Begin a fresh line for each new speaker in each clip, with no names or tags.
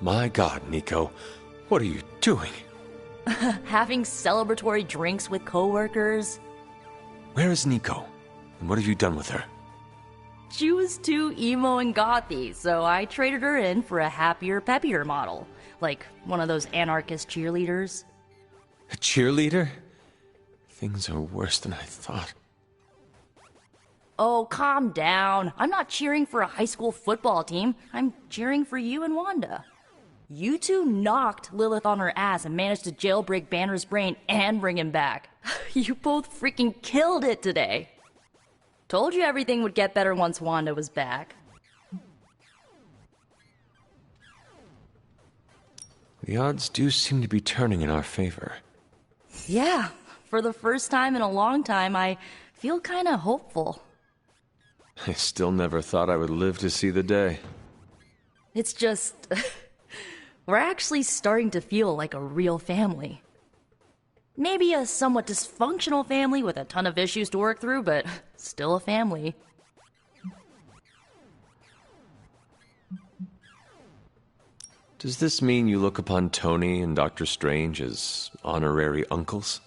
My God, Nico. What are you doing?
Having celebratory drinks with coworkers.
Where is Nico? And what have you done with her?
She was too emo and gothy, so I traded her in for a happier, peppier model. Like one of those anarchist cheerleaders.
A cheerleader? Things are worse than I thought.
Oh, calm down. I'm not cheering for a high school football team. I'm cheering for you and Wanda. You two knocked Lilith on her ass and managed to jailbreak Banner's brain and bring him back. You both freaking killed it today. Told you everything would get better once Wanda was back.
The odds do seem to be turning in our favor.
Yeah, for the first time in a long time, I feel kinda hopeful.
I still never thought I would live to see the day.
It's just... we're actually starting to feel like a real family. Maybe a somewhat dysfunctional family with a ton of issues to work through, but still a family.
Does this mean you look upon Tony and Doctor Strange as honorary uncles?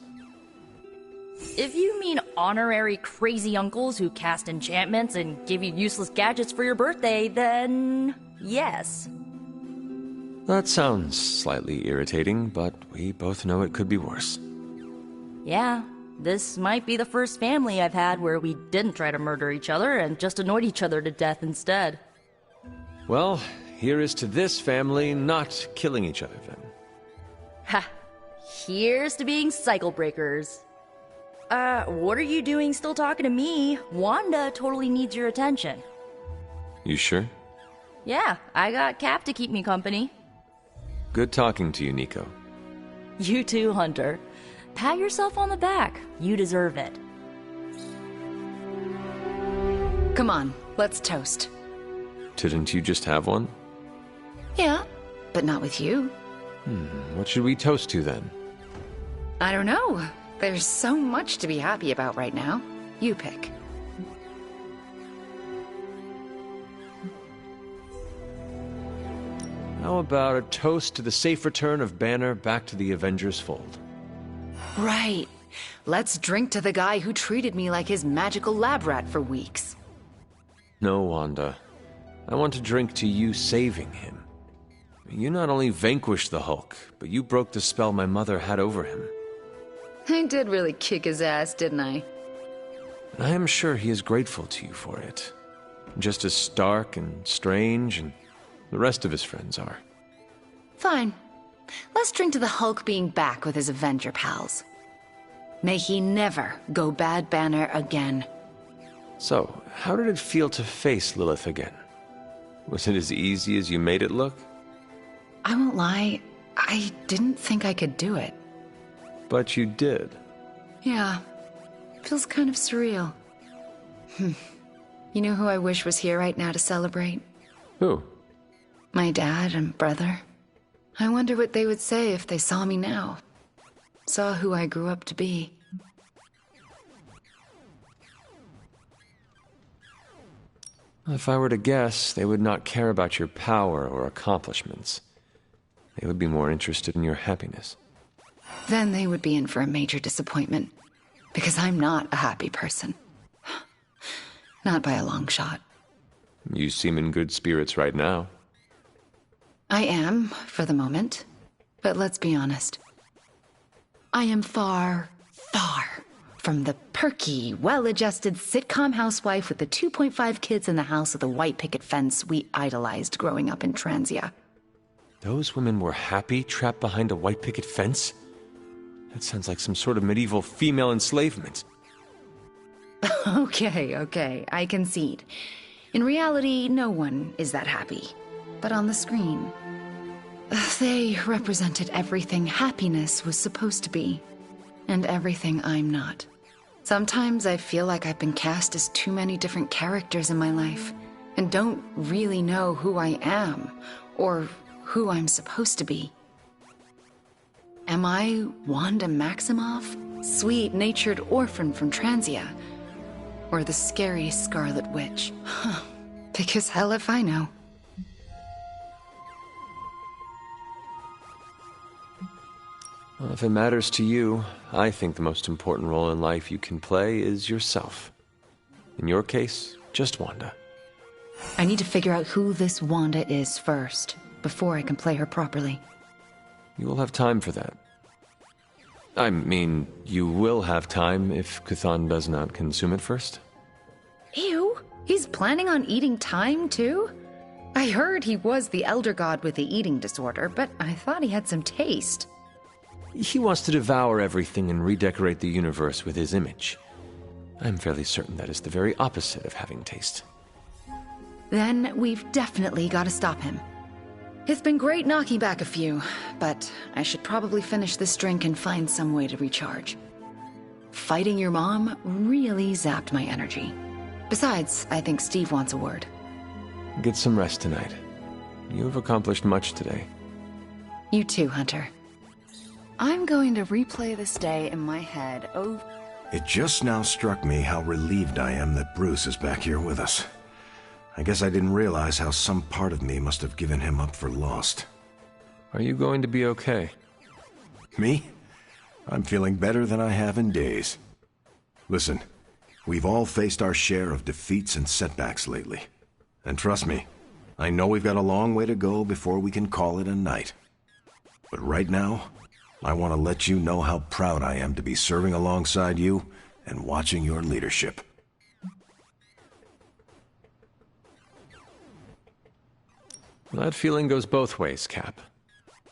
If you mean honorary crazy uncles who cast enchantments and give you useless gadgets for your birthday, then yes.
That sounds slightly irritating, but we both know it could be worse.
Yeah, this might be the first family I've had where we didn't try to murder each other and just annoyed each other to death instead.
Well, here is to this family not killing each other then.
Ha! Here's to being cycle breakers. What are you doing still talking to me? Wanda totally needs your attention.
You sure?
Yeah, I got Cap to keep me company.
Good talking to you, Nico.
You too, Hunter. Pat yourself on the back. You deserve it.
Come on, let's toast.
Didn't you just have one?
Yeah, but not with you.
What should we toast to then?
I don't know. There's so much to be happy about right now. You pick.
How about a toast to the safe return of Banner back to the Avengers fold?
Right. Let's drink to the guy who treated me like his magical lab rat for weeks.
No, Wanda. I want to drink to you saving him. You not only vanquished the Hulk, but you broke the spell my mother had over him.
I did really kick his ass, didn't I?
And I am sure he is grateful to you for it. Just as Stark and Strange and the rest of his friends are.
Fine. Let's drink to the Hulk being back with his Avenger pals. May he never go bad Banner again.
So, how did it feel to face Lilith again? Was it as easy as you made it look?
I won't lie, I didn't think I could do it.
But you did.
Yeah. Feels kind of surreal. You know who I wish was here right now to celebrate?
Who?
My dad and brother. I wonder what they would say if they saw me now. Saw who I grew up to be.
If I were to guess, they would not care about your power or accomplishments. They would be more interested in your happiness.
Then they would be in for a major disappointment. Because I'm not a happy person. Not by a long shot.
You seem in good spirits right now.
I am, for the moment. But let's be honest. I am far, far from the perky, well-adjusted sitcom housewife with the 2.5 kids in the house with the white picket fence we idolized growing up in Transia.
Those women were happy trapped behind a white picket fence? That sounds like some sort of medieval female enslavement.
Okay, I concede. In reality, no one is that happy. But on the screen, they represented everything happiness was supposed to be, and everything I'm not. Sometimes I feel like I've been cast as too many different characters in my life, and don't really know who I am, or who I'm supposed to be. Am I Wanda Maximoff, sweet-natured orphan from Transia, or the scary Scarlet Witch? Because hell if I know.
Well, if it matters to you, I think the most important role in life you can play is yourself. In your case, just Wanda.
I need to figure out who this Wanda is first, before I can play her properly.
You will have time for that. I mean, you will have time if Cthulhu does not consume it first.
Ew, he's planning on eating time too? I heard he was the elder god with the eating disorder, but I thought he had some taste.
He wants to devour everything and redecorate the universe with his image. I'm fairly certain that is the very opposite of having taste.
Then we've definitely got to stop him. It's been great knocking back a few, but I should probably finish this drink and find some way to recharge. Fighting your mom really zapped my energy. Besides, I think Steve wants a word.
Get some rest tonight. You have accomplished much today.
You too, Hunter. I'm going to replay this day in my head over...
It just now struck me how relieved I am that Bruce is back here with us. I guess I didn't realize how some part of me must have given him up for lost.
Are you going to be okay?
Me? I'm feeling better than I have in days. Listen, we've all faced our share of defeats and setbacks lately. And trust me, I know we've got a long way to go before we can call it a night. But right now, I want to let you know how proud I am to be serving alongside you and watching your leadership.
That feeling goes both ways, Cap.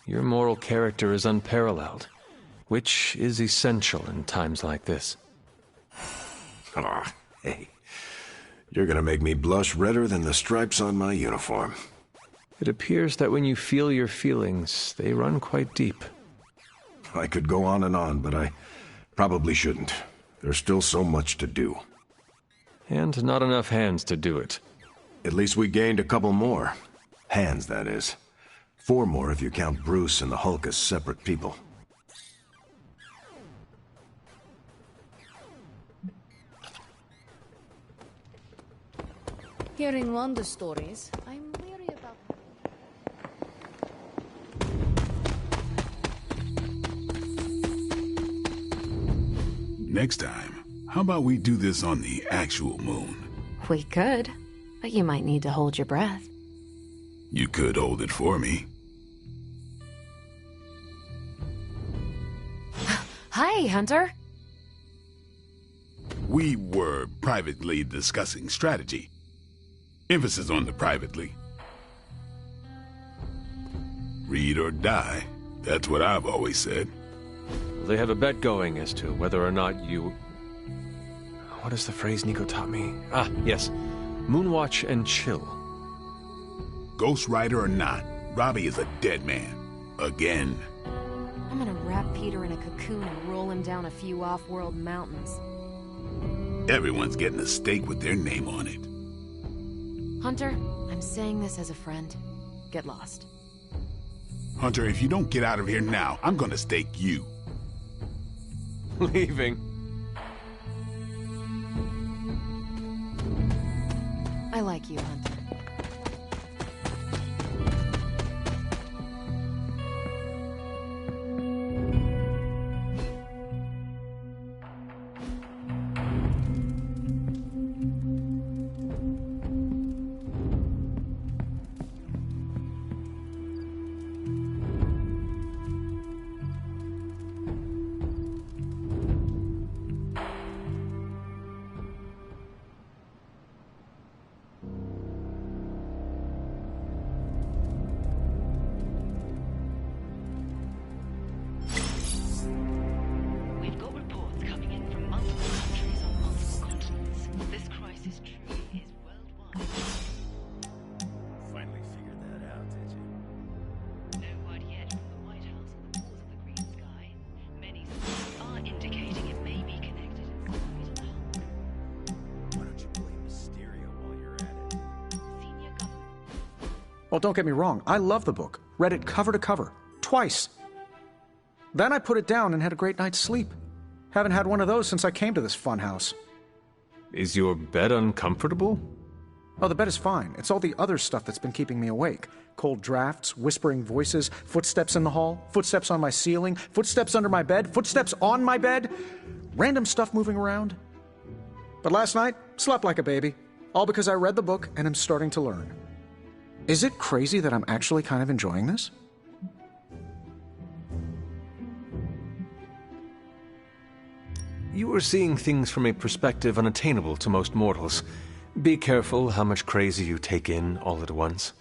Your moral character is unparalleled, which is essential in times like this.
Ah, hey. You're gonna make me blush redder than the stripes on my uniform.
It appears that when you feel your feelings, they run quite deep.
I could go on, but I probably shouldn't. There's still so much to do.
And not enough hands to do it.
At least we gained a couple more. Hands, that is. 4 more if you count Bruce and the Hulk as separate people.
Hearing Wanda stories, I'm leery about...
Next time, how about we do this on the actual moon?
We could, but you might need to hold your breath.
You could hold it for me.
Hi, Hunter.
We were privately discussing strategy. Emphasis on the privately. Read or die. That's what I've always said.
They have a bet going as to whether or not you... What is the phrase Nico taught me? Ah, yes. Moonwatch and chill.
Ghost Rider or not, Robbie is a dead man. Again.
I'm gonna wrap Peter in a cocoon and roll him down a few off-world mountains.
Everyone's getting a stake with their name on it.
Hunter, I'm saying this as a friend. Get lost.
Hunter, if you don't get out of here now, I'm gonna stake you.
Leaving.
I like you, Hunter.
We've got reports coming in from multiple countries on multiple continents. This crisis truly is worldwide.
Finally figured that out, did you?
No word yet from the White House on the cause of the green sky. Many sources are indicating it may be connected in some way to the Hulk.
Why don't you blame Mysterio while you're at it?
Senior government.
Well, don't get me wrong. I love the book. Read it cover to cover. Twice. Then I put it down and had a great night's sleep. Haven't had one of those since I came to this fun house.
Is your bed uncomfortable?
Oh, the bed is fine. It's all the other stuff that's been keeping me awake. Cold drafts, whispering voices, footsteps in the hall, footsteps on my ceiling, footsteps under my bed, footsteps on my bed, random stuff moving around. But last night, slept like a baby. All because I read the book and am starting to learn. Is it crazy that I'm actually kind of enjoying this?
You are seeing things from a perspective unattainable to most mortals. Be careful how much crazy you take in all at once.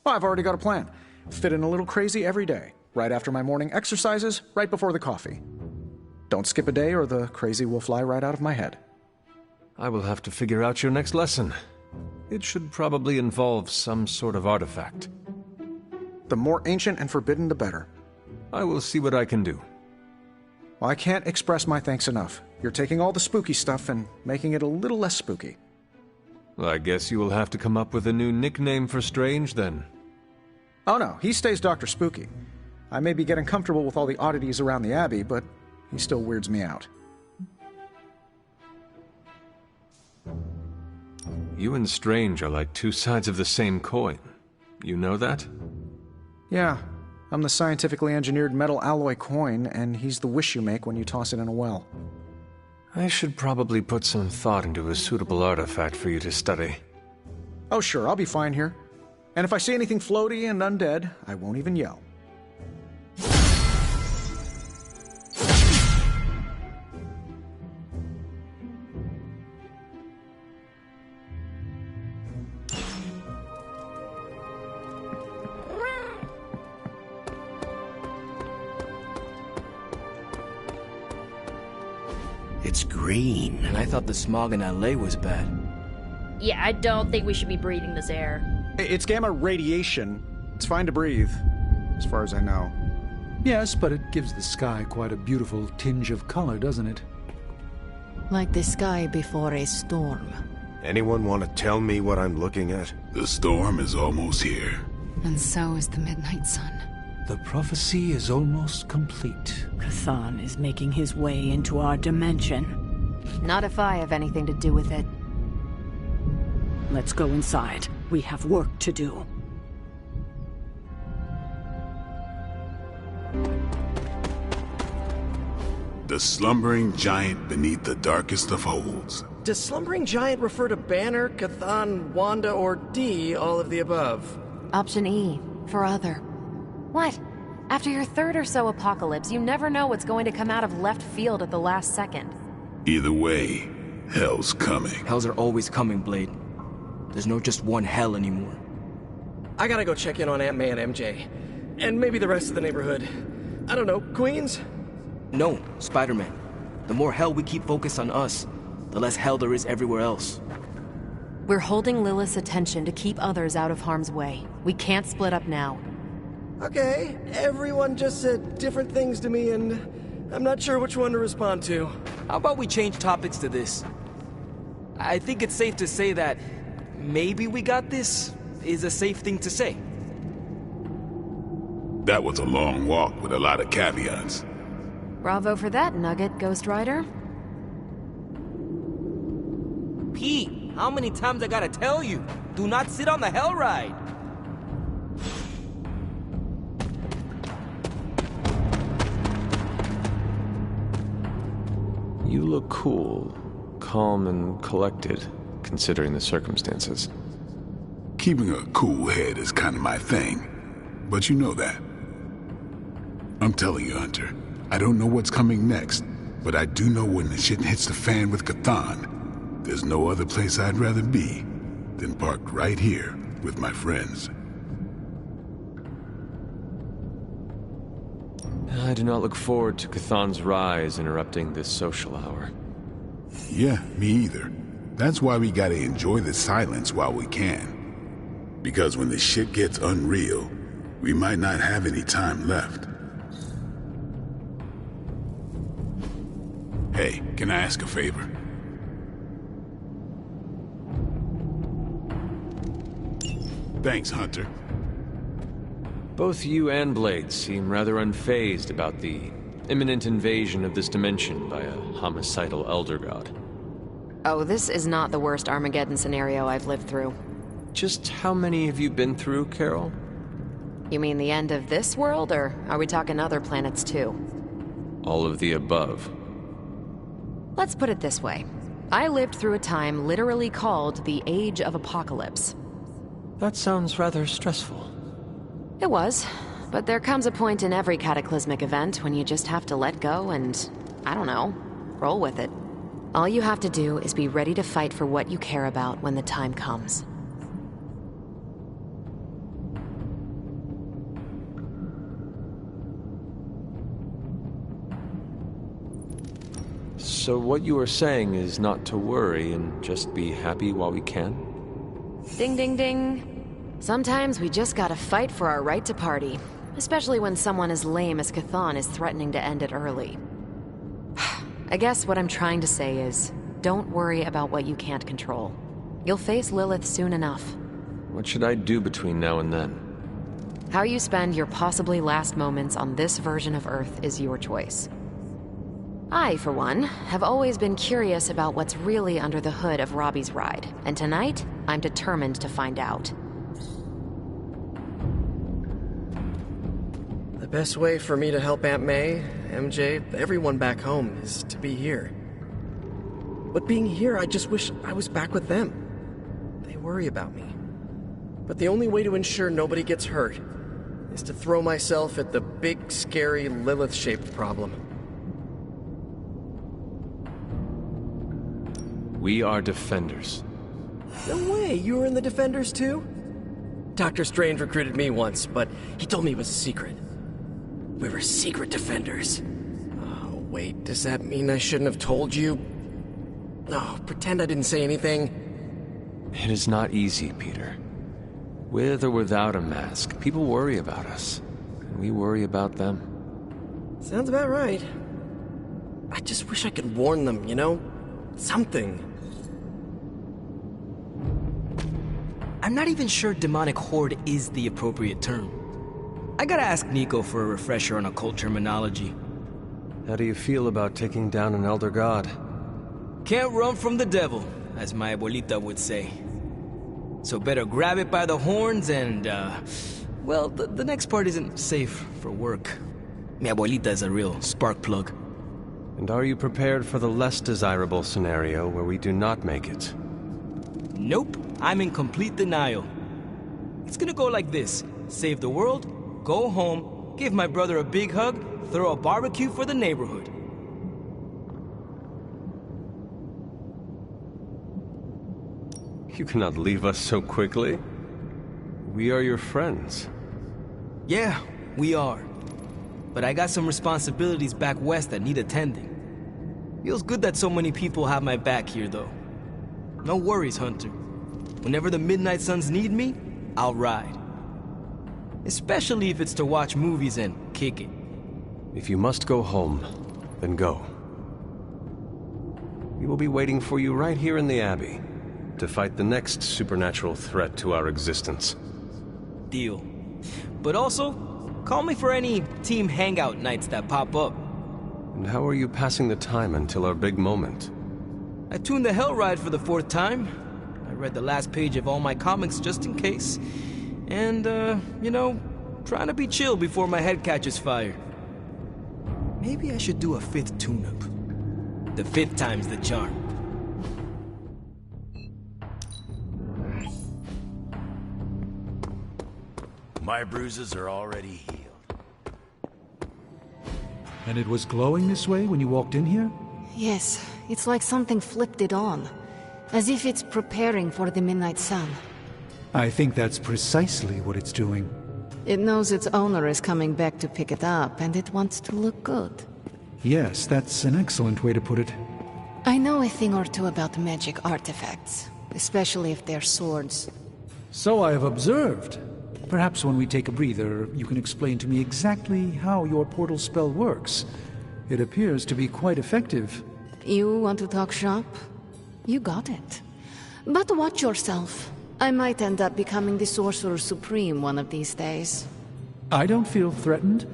Well, I've already got a plan. Fit in a little crazy every day. Right after my morning exercises, right before the coffee. Don't skip a day or the crazy will fly right out of my head.
I will have to figure out your next lesson. It should probably involve some sort of artifact.
The more ancient and forbidden, the better.
I will see what I can do.
Well, I can't express my thanks enough. You're taking all the spooky stuff and making it a little less spooky.
Well, I guess you will have to come up with a new nickname for Strange, then.
Oh no, he stays Dr. Spooky. I may be getting comfortable with all the oddities around the Abbey, but he still weirds me out.
You and Strange are like two sides of the same coin. You know that?
Yeah, I'm the scientifically engineered metal alloy coin, and he's the wish you make when you toss it in a well.
I should probably put some thought into a suitable artifact for you to study.
Oh sure, I'll be fine here. And if I see anything floaty and undead, I won't even yell.
It's green.
And I thought the smog in LA was bad.
Yeah, I don't think we should be breathing this air.
It's gamma radiation. It's fine to breathe, as far as I know.
Yes, but it gives the sky quite a beautiful tinge of color, doesn't it?
Like the sky before a storm.
Anyone want to tell me what I'm looking at?
The storm is almost here.
And so is the midnight sun.
The prophecy is almost complete.
Cathan is making his way into our dimension.
Not if I have anything to do with it.
Let's go inside. We have work to do.
The slumbering giant beneath the darkest of holds.
Does Slumbering Giant refer to Banner, Cathan, Wanda, or D, all of the above?
Option E, for other. What? After your third or so apocalypse, you never know what's going to come out of left field at the last second.
Either way, hell's coming.
Hells are always coming, Blade. There's no just one hell anymore. I gotta go check in on Aunt May and MJ. And maybe the rest of the neighborhood. I don't know, Queens? No, Spider-Man. The more hell we keep focused on us, the less hell there is everywhere else.
We're holding Lilith's attention to keep others out of harm's way. We can't split up now.
Okay, everyone just said different things to me, and I'm not sure which one to respond to. How about we change topics to this? I think it's safe to say that maybe we got this is a safe thing to say.
That was a long walk with a lot of caveats.
Bravo for that nugget, Ghost Rider.
Pete, how many times I gotta tell you? Do not sit on the hell ride!
You look cool, calm and collected, considering the circumstances.
Keeping a cool head is kind of my thing, but you know that. I'm telling you, Hunter, I don't know what's coming next, but I do know when the shit hits the fan with Cathan, there's no other place I'd rather be than parked right here with my friends.
I do not look forward to Cathan's rise interrupting this social hour.
Yeah, me either. That's why we gotta enjoy the silence while we can. Because when the shit gets unreal, we might not have any time left. Hey, can I ask a favor? Thanks, Hunter.
Both you and Blade seem rather unfazed about the imminent invasion of this dimension by a homicidal elder god.
Oh, this is not the worst Armageddon scenario I've lived through.
Just how many have you been through, Carol?
You mean the end of this world, or are we talking other planets too?
All of the above.
Let's put it this way. I lived through a time literally called the Age of Apocalypse.
That sounds rather stressful.
It was, but there comes a point in every cataclysmic event when you just have to let go and, I don't know, roll with it. All you have to do is be ready to fight for what you care about when the time comes.
So what you are saying is not to worry and just be happy while we can?
Ding ding ding. Sometimes we just gotta fight for our right to party. Especially when someone as lame as Chthon is threatening to end it early. I guess what I'm trying to say is, don't worry about what you can't control. You'll face Lilith soon enough.
What should I do between now and then?
How you spend your possibly last moments on this version of Earth is your choice. I, for one, have always been curious about what's really under the hood of Robbie's ride, and tonight, I'm determined to find out.
The best way for me to help Aunt May, MJ, everyone back home is to be here. But being here, I just wish I was back with them. They worry about me. But the only way to ensure nobody gets hurt is to throw myself at the big, scary, Lilith-shaped problem.
We are Defenders.
No way, you were in the Defenders too? Dr. Strange recruited me once, but he told me it was a secret. We were secret Defenders. Oh, wait, does that mean I shouldn't have told you? Oh, pretend I didn't say anything.
It is not easy, Peter. With or without a mask, people worry about us. And we worry about them.
Sounds about right. I just wish I could warn them, you know? Something.
I'm not even sure demonic horde is the appropriate term. I gotta ask Nico for a refresher on occult terminology.
How do you feel about taking down an elder god?
Can't run from the devil, as my abuelita would say. So better grab it by the horns and, well, the next part isn't safe for work. Mi abuelita is a real spark plug.
And are you prepared for the less desirable scenario where we do not make it?
Nope, I'm in complete denial. It's gonna go like this. Save the world, go home, give my brother a big hug, throw a barbecue for the neighborhood.
You cannot leave us so quickly. We are your friends.
Yeah, we are. But I got some responsibilities back west that need attending. Feels good that so many people have my back here, though. No worries, Hunter. Whenever the Midnight Suns need me, I'll ride. Especially if it's to watch movies and kick it.
If you must go home, then go. We will be waiting for you right here in the Abbey to fight the next supernatural threat to our existence.
Deal. But also, call me for any team hangout nights that pop up.
And how are you passing the time until our big moment?
I tuned the Hell Ride for the 4th time. I read the last page of all my comics just in case. And, you know, trying to be chill before my head catches fire. Maybe I should do a 5th tune-up. The 5th time's the charm.
My bruises are already healed.
And it was glowing this way when you walked in here?
Yes, it's like something flipped it on. As if it's preparing for the midnight sun.
I think that's precisely what it's doing.
It knows its owner is coming back to pick it up, and it wants to look good.
Yes, that's an excellent way to put it.
I know a thing or two about magic artifacts, especially if they're swords.
So I have observed. Perhaps when we take a breather, you can explain to me exactly how your portal spell works. It appears to be quite effective.
You want to talk shop? You got it. But watch yourself. I might end up becoming the Sorcerer Supreme one of these days.
I don't feel threatened.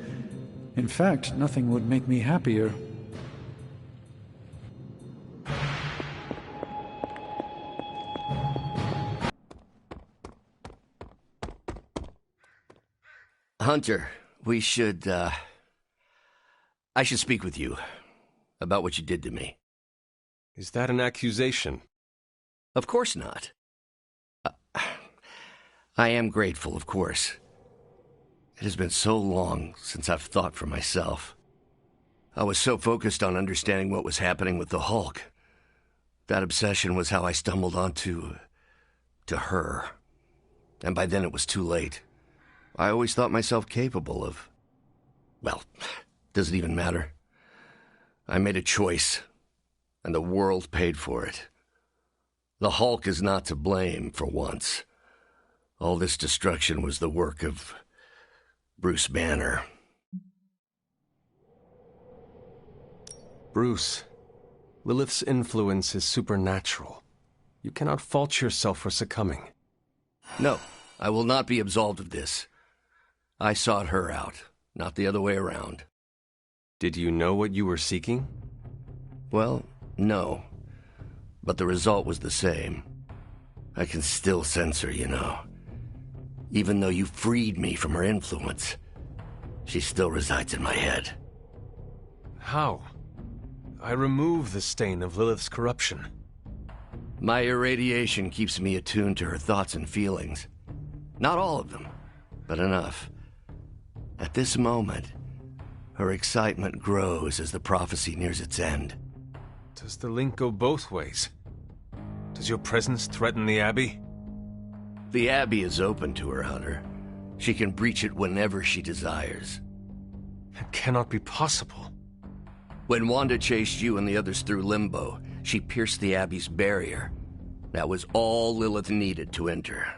In fact, nothing would make me happier.
Hunter, we should, I should speak with you about what you did to me.
Is that an accusation?
Of course not. I am grateful, of course. It has been so long since I've thought for myself. I was so focused on understanding what was happening with the Hulk. That obsession was how I stumbled onto her. And by then it was too late. I always thought myself capable of... Well, does it even matter? I made a choice, and the world paid for it. The Hulk is not to blame for once. All this destruction was the work of Bruce Banner.
Bruce, Lilith's influence is supernatural. You cannot fault yourself for succumbing.
No, I will not be absolved of this. I sought her out, not the other way around.
Did you know what you were seeking?
Well, no. But the result was the same. I can still sense her, you know. Even though you freed me from her influence, she still resides in my head.
How? I remove the stain of Lilith's corruption.
My irradiation keeps me attuned to her thoughts and feelings. Not all of them, but enough. At this moment, her excitement grows as the prophecy nears its end.
Does the link go both ways? Does your presence threaten the Abbey?
The Abbey is open to her, Hunter. She can breach it whenever she desires.
It cannot be possible.
When Wanda chased you and the others through Limbo, she pierced the Abbey's barrier. That was all Lilith needed to enter.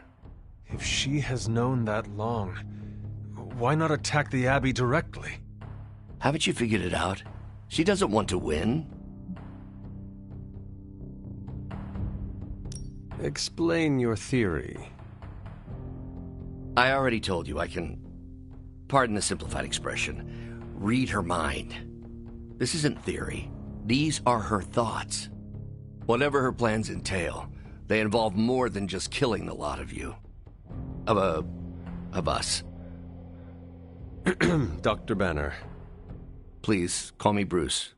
If she has known that long, why not attack the Abbey directly?
Haven't you figured it out? She doesn't want to win.
Explain your theory.
I already told you I can, pardon the simplified expression, read her mind. This isn't theory. These are her thoughts. Whatever her plans entail, they involve more than just killing the lot of you. Of us.
Dr. Banner.
Please, call me Bruce.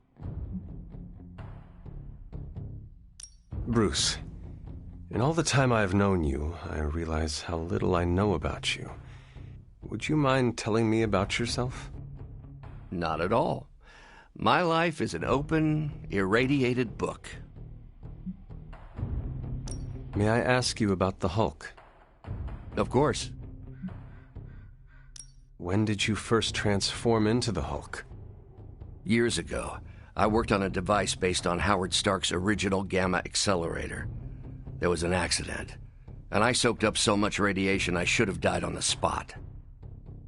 Bruce, in all the time I have known you, I realize how little I know about you. Would you mind telling me about yourself?
Not at all. My life is an open, irradiated book.
May I ask you about the Hulk?
Of course.
When did you first transform into the Hulk?
Years ago, I worked on a device based on Howard Stark's original gamma accelerator. There was an accident, and I soaked up so much radiation I should have died on the spot.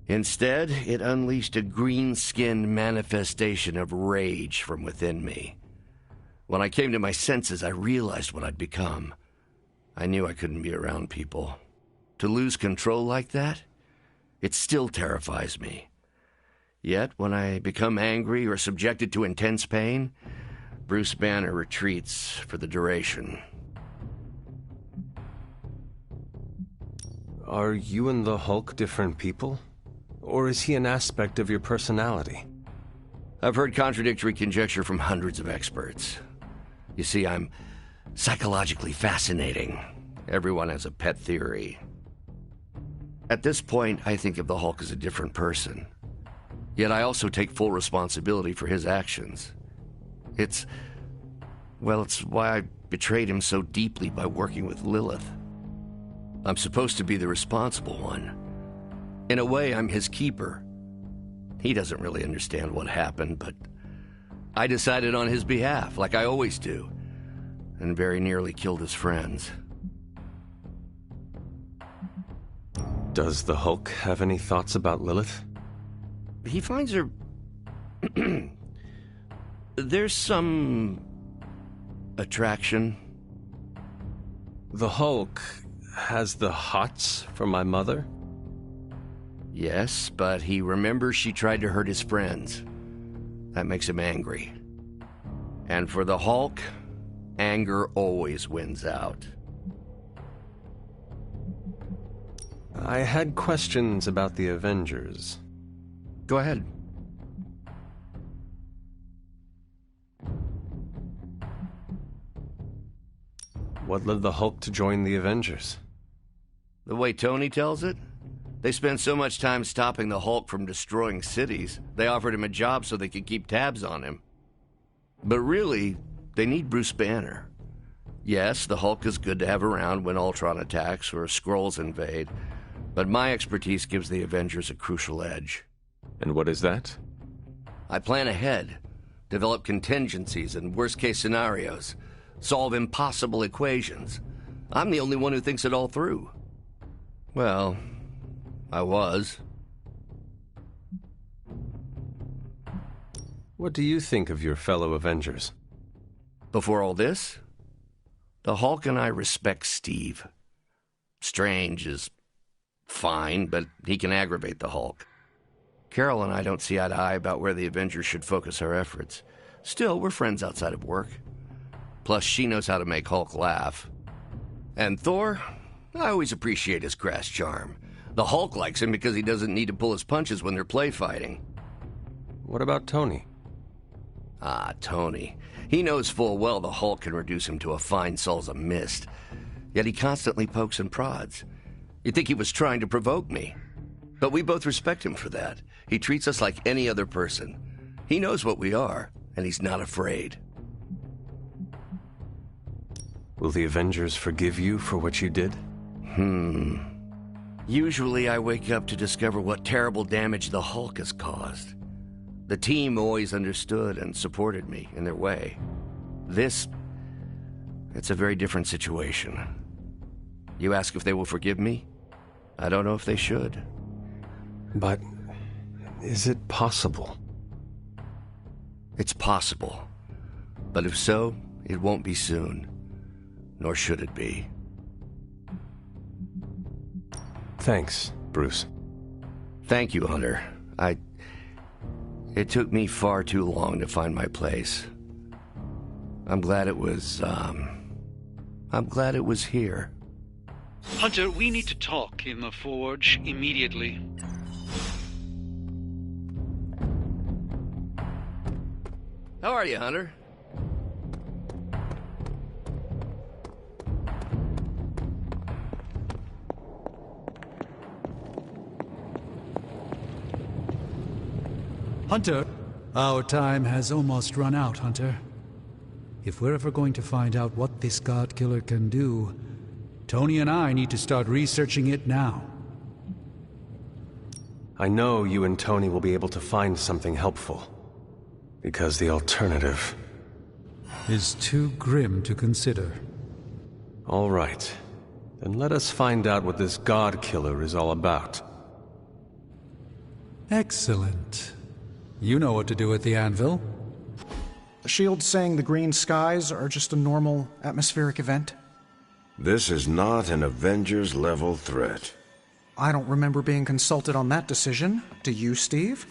Instead, it unleashed a green-skinned manifestation of rage from within me. When I came to my senses, I realized what I'd become. I knew I couldn't be around people. To lose control like that, it still terrifies me. Yet, when I become angry or subjected to intense pain, Bruce Banner retreats for the duration.
Are you and the Hulk different people? Or is he an aspect of your personality?
I've heard contradictory conjecture from hundreds of experts. You see, I'm psychologically fascinating. Everyone has a pet theory. At this point, I think of the Hulk as a different person. Yet I also take full responsibility for his actions. It's why I betrayed him so deeply by working with Lilith. I'm supposed to be the responsible one. In a way, I'm his keeper. He doesn't really understand what happened, but I decided on his behalf, like I always do, and very nearly killed his friends.
Does the Hulk have any thoughts about Lilith?
He finds her... There's some... attraction.
The Hulk has the hots for my mother?
Yes, but he remembers she tried to hurt his friends. That makes him angry. And for the Hulk, anger always wins out.
I had questions about the Avengers.
Go ahead.
What led the Hulk to join the Avengers?
The way Tony tells it, they spent so much time stopping the Hulk from destroying cities, they offered him a job so they could keep tabs on him. But really, they need Bruce Banner. Yes, the Hulk is good to have around when Ultron attacks or Skrulls invade, but my expertise gives the Avengers a crucial edge.
And what is that?
I plan ahead, develop contingencies and worst-case scenarios, solve impossible equations. I'm the only one who thinks it all through. Well, I was.
What do you think of your fellow Avengers?
Before all this, the Hulk and I respect Steve. Strange is fine, but he can aggravate the Hulk. Carol and I don't see eye to eye about where the Avengers should focus our efforts. Still, we're friends outside of work. Plus, she knows how to make Hulk laugh. And Thor, I always appreciate his crass charm. The Hulk likes him because he doesn't need to pull his punches when they're play fighting.
What about Tony?
Ah, Tony. He knows full well the Hulk can reduce him to a fine Salsa mist. Yet he constantly pokes and prods. You'd think he was trying to provoke me. But we both respect him for that. He treats us like any other person. He knows what we are, and he's not afraid.
Will the Avengers forgive you for what you did?
Usually I wake up to discover what terrible damage the Hulk has caused. The team always understood and supported me in their way. It's a very different situation. You ask if they will forgive me? I don't know if they should.
But is it possible?
It's possible. But if so, it won't be soon. Nor should it be.
Thanks, Bruce.
Thank you, Hunter. It took me far too long to find my place. I'm glad it was here.
Hunter, we need to talk in the Forge immediately.
How are you, Hunter?
Hunter! Our time has almost run out, Hunter. If we're ever going to find out what this God Killer can do, Tony and I need to start researching it now.
I know you and Tony will be able to find something helpful. Because the alternative
is too grim to consider.
All right. Then let us find out what this God Killer is all about.
Excellent. You know what to do at the anvil.
The Shield's saying the green skies are just a normal atmospheric event?
This is not an Avengers-level threat.
I don't remember being consulted on that decision. Do you, Steve?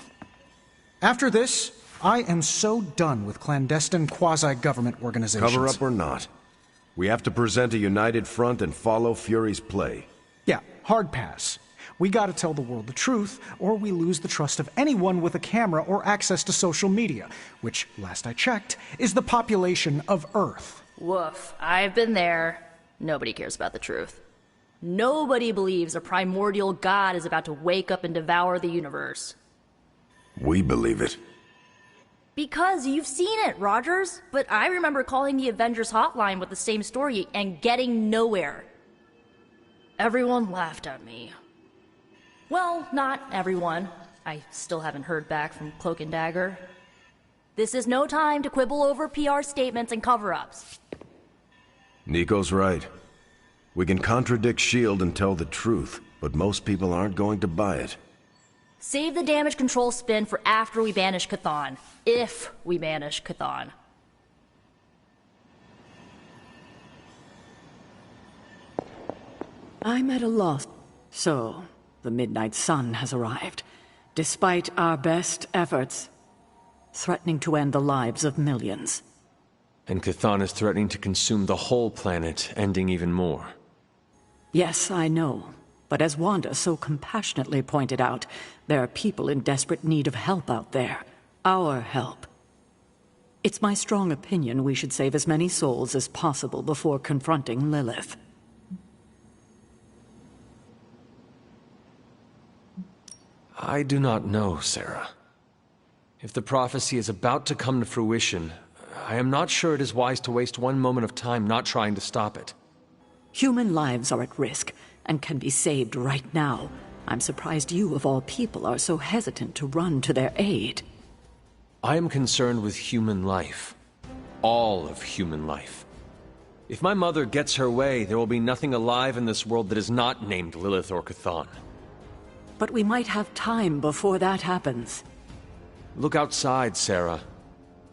After this, I am so done with clandestine quasi-government organizations.
Cover up or not, we have to present a united front and follow Fury's play.
Yeah, hard pass. We gotta tell the world the truth, or we lose the trust of anyone with a camera or access to social media, which, last I checked, is the population of Earth.
Woof. I've been there. Nobody cares about the truth. Nobody believes a primordial god is about to wake up and devour the universe.
We believe it.
Because you've seen it, Rogers. But I remember calling the Avengers hotline with the same story and getting nowhere. Everyone laughed at me. Well, not everyone. I still haven't heard back from Cloak and Dagger. This is no time to quibble over PR statements and cover-ups.
Nico's right. We can contradict S.H.I.E.L.D. and tell the truth, but most people aren't going to buy it.
Save the damage control spin for after we banish Chthon. If we banish Chthon.
I'm at a loss. So, the Midnight Sun has arrived, despite our best efforts, threatening to end the lives of millions.
And Chthon is threatening to consume the whole planet, ending even more.
Yes, I know. But as Wanda so compassionately pointed out, there are people in desperate need of help out there. Our help. It's my strong opinion we should save as many souls as possible before confronting Lilith.
I do not know, Sarah. If the prophecy is about to come to fruition, I am not sure it is wise to waste one moment of time not trying to stop it.
Human lives are at risk and can be saved right now. I'm surprised you, of all people, are so hesitant to run to their aid.
I am concerned with human life. All of human life. If my mother gets her way, there will be nothing alive in this world that is not named Lilith or Chthon.
But we might have time before that happens.
Look outside, Sarah.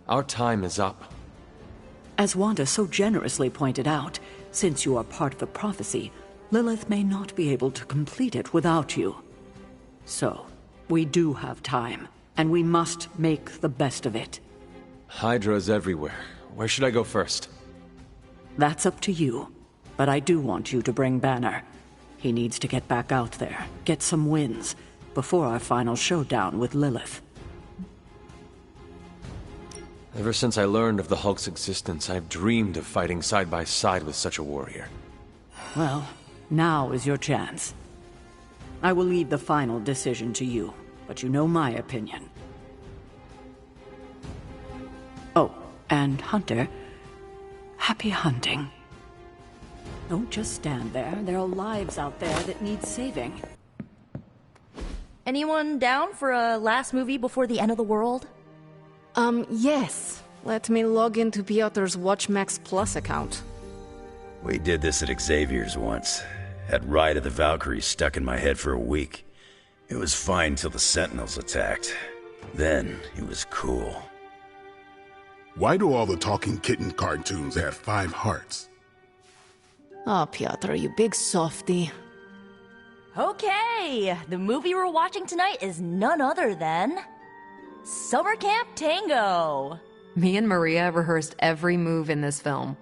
Our time is up.
As Wanda so generously pointed out, since you are part of the prophecy, Lilith may not be able to complete it without you. So, we do have time, and we must make the best of it.
Hydra's everywhere. Where should I go first?
That's up to you, but I do want you to bring Banner. He needs to get back out there, get some wins, before our final showdown with Lilith.
Ever since I learned of the Hulk's existence, I've dreamed of fighting side by side with such a warrior.
Well, now is your chance. I will leave the final decision to you, but you know my opinion. Oh, and Hunter, happy hunting. Don't just stand there. There are lives out there that need saving.
Anyone down for a last movie before the end of the world?
Yes. Let me log into Piotr's WatchMax Plus account.
We did this at Xavier's once. Had Ride of the Valkyries stuck in my head for a week. It was fine till the Sentinels attacked. Then it was cool.
Why do all the talking kitten cartoons have 5 hearts?
Oh, Piotr, you big softy.
Okay, the movie we're watching tonight is none other than Summer Camp Tango.
Me and Maria rehearsed every move in this film.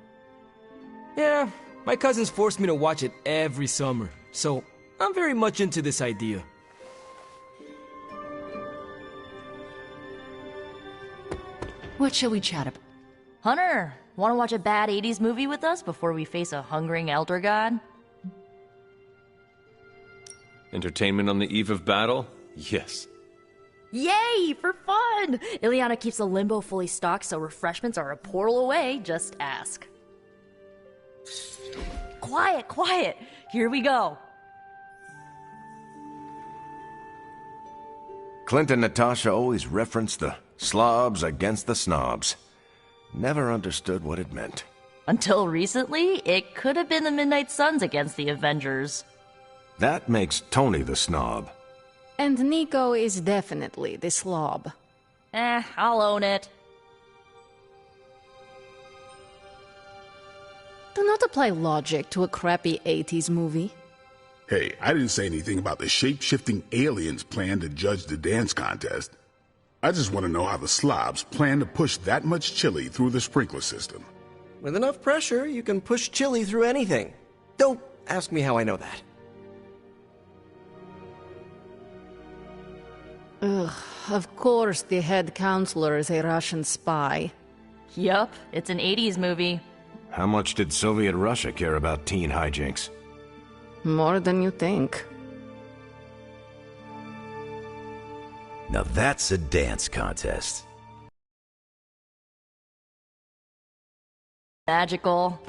Yeah, my cousins forced me to watch it every summer, so I'm very much into this idea.
What shall we chat about?
Hunter, want to watch a bad 80s movie with us before we face a hungering elder god?
Entertainment on the eve of battle? Yes.
Yay, for fun! Ileana keeps the limbo fully stocked, so refreshments are a portal away. Just ask. Quiet, quiet. Here we go.
Clint and Natasha always referenced the slobs against the snobs. Never understood what it meant.
Until recently, it could have been the Midnight Suns against the Avengers.
That makes Tony the snob.
And Nico is definitely the slob.
I'll own it.
Do not apply logic to a crappy 80s movie.
Hey, I didn't say anything about the shape-shifting aliens' plan to judge the dance contest. I just want to know how the slobs plan to push that much chili through the sprinkler system.
With enough pressure, you can push chili through anything. Don't ask me how I know that.
Ugh, of course the head counselor is a Russian spy.
Yup, it's an 80s movie.
How much did Soviet Russia care about teen hijinks?
More than you think.
Now that's a dance contest.
Magical.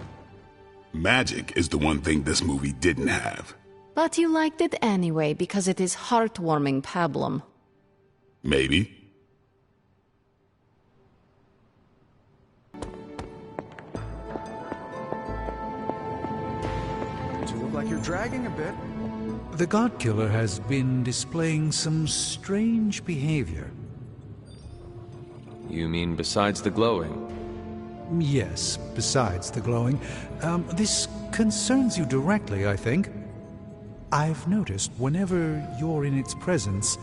Magic is the one thing this movie didn't have.
But you liked it anyway because it is heartwarming pablum.
Maybe.
You look like you're dragging a bit.
The God Killer has been displaying some strange behavior.
You mean besides the glowing?
Yes, besides the glowing. This concerns you directly, I think. I've noticed whenever you're in its presence,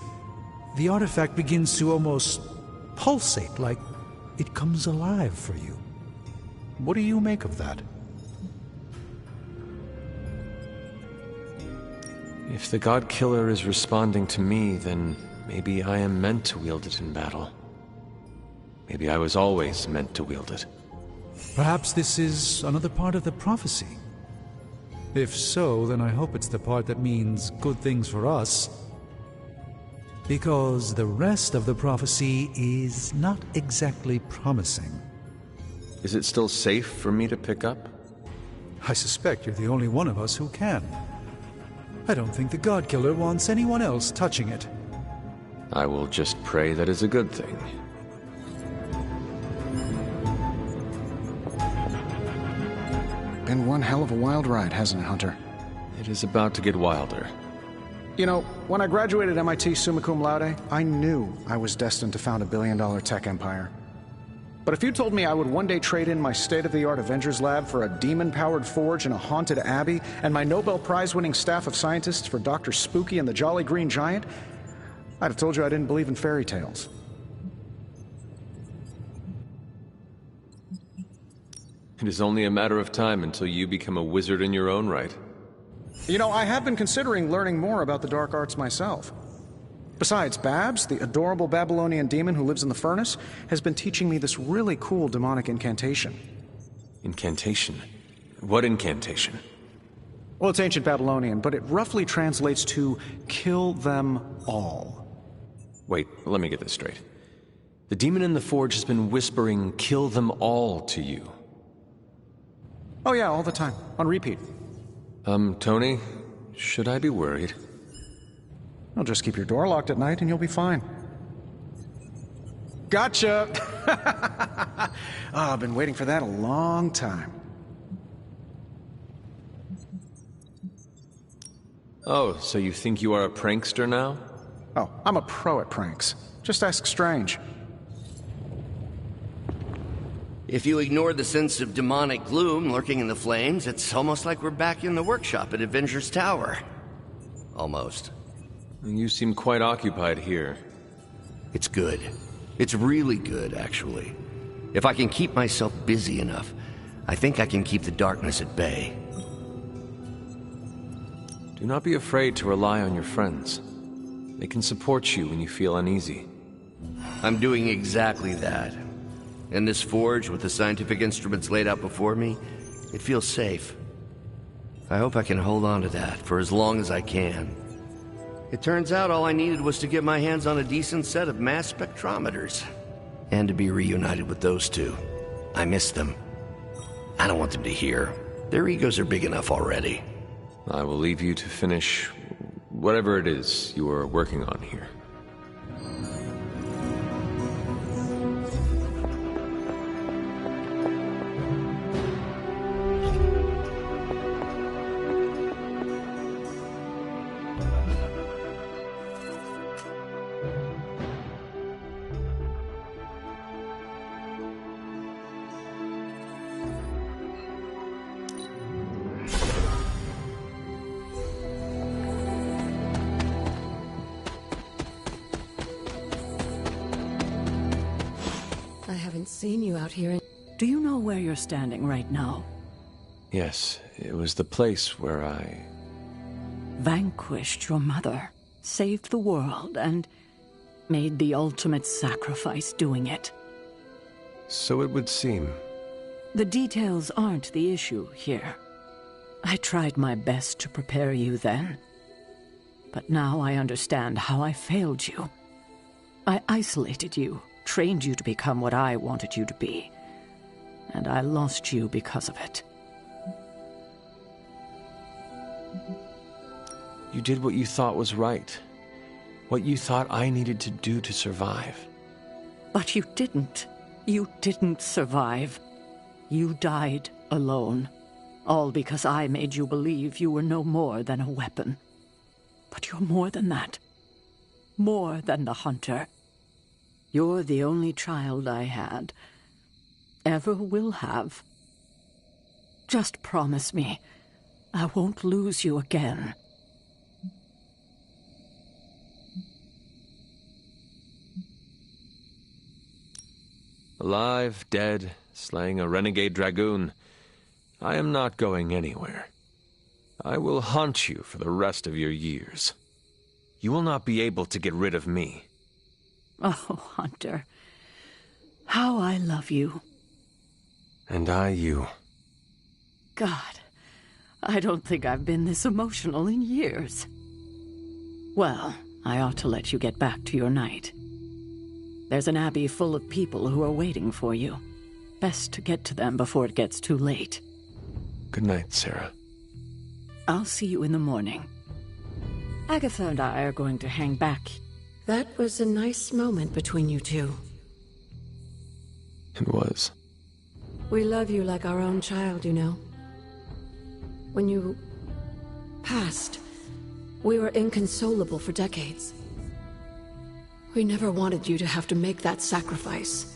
the artifact begins to almost pulsate, like it comes alive for you. What do you make of that?
If the God Killer is responding to me, then maybe I am meant to wield it in battle. Maybe I was always meant to wield it.
Perhaps this is another part of the prophecy. If so, then I hope it's the part that means good things for us. Because the rest of the prophecy is not exactly promising.
Is it still safe for me to pick up?
I suspect you're the only one of us who can. I don't think the God Killer wants anyone else touching it.
I will just pray that is a good thing.
Been one hell of a wild ride, hasn't it, Hunter?
It is about to get wilder.
You know, when I graduated MIT summa cum laude, I knew I was destined to found a billion-dollar tech empire. But if you told me I would one day trade in my state-of-the-art Avengers lab for a demon-powered forge in a haunted abbey, and my Nobel Prize-winning staff of scientists for Dr. Spooky and the Jolly Green Giant, I'd have told you I didn't believe in fairy tales.
It is only a matter of time until you become a wizard in your own right.
You know, I have been considering learning more about the dark arts myself. Besides, Babs, the adorable Babylonian demon who lives in the furnace, has been teaching me this really cool demonic incantation.
Incantation? What incantation?
Well, it's ancient Babylonian, but it roughly translates to kill them all.
Wait, let me get this straight. The demon in the forge has been whispering, "Kill them all," to you.
Oh yeah, all the time. On repeat.
Tony, should I be worried?
Well, just keep your door locked at night and you'll be fine. Gotcha! I've been waiting for that a long time.
Oh, so you think you are a prankster now?
Oh, I'm a pro at pranks. Just ask Strange.
If you ignore the sense of demonic gloom lurking in the flames, it's almost like we're back in the workshop at Avengers Tower. Almost.
You seem quite occupied here.
It's good. It's really good, actually. If I can keep myself busy enough, I think I can keep the darkness at bay.
Do not be afraid to rely on your friends. They can support you when you feel uneasy.
I'm doing exactly that. In this forge, with the scientific instruments laid out before me, it feels safe. I hope I can hold on to that for as long as I can. It turns out all I needed was to get my hands on a decent set of mass spectrometers. And to be reunited with those two. I miss them. I don't want them to hear. Their egos are big enough already.
I will leave you to finish whatever it is you are working on here.
Seen you out here.
Do you know where you're standing right now?
Yes, it was the place where I
vanquished your mother, saved the world, and made the ultimate sacrifice doing it.
So it would seem.
The details aren't the issue here. I tried my best to prepare you then. But now I understand how I failed you. I isolated you, trained you to become what I wanted you to be. And I lost you because of it.
You did what you thought was right. What you thought I needed to do to survive.
But you didn't. You didn't survive. You died alone. All because I made you believe you were no more than a weapon. But you're more than that. More than the hunter. You're the only child I had. Ever will have. Just promise me I won't lose you again.
Alive, dead, slaying a renegade dragoon. I am not going anywhere. I will haunt you for the rest of your years. You will not be able to get rid of me.
Oh, Hunter. How I love you.
And I you.
God, I don't think I've been this emotional in years. Well, I ought to let you get back to your night. There's an abbey full of people who are waiting for you. Best to get to them before it gets too late.
Good night, Sarah.
I'll see you in the morning. Agatha and I are going to hang back.
That was a nice moment between you two.
It was.
We love you like our own child, you know. When you passed, we were inconsolable for decades. We never wanted you to have to make that sacrifice.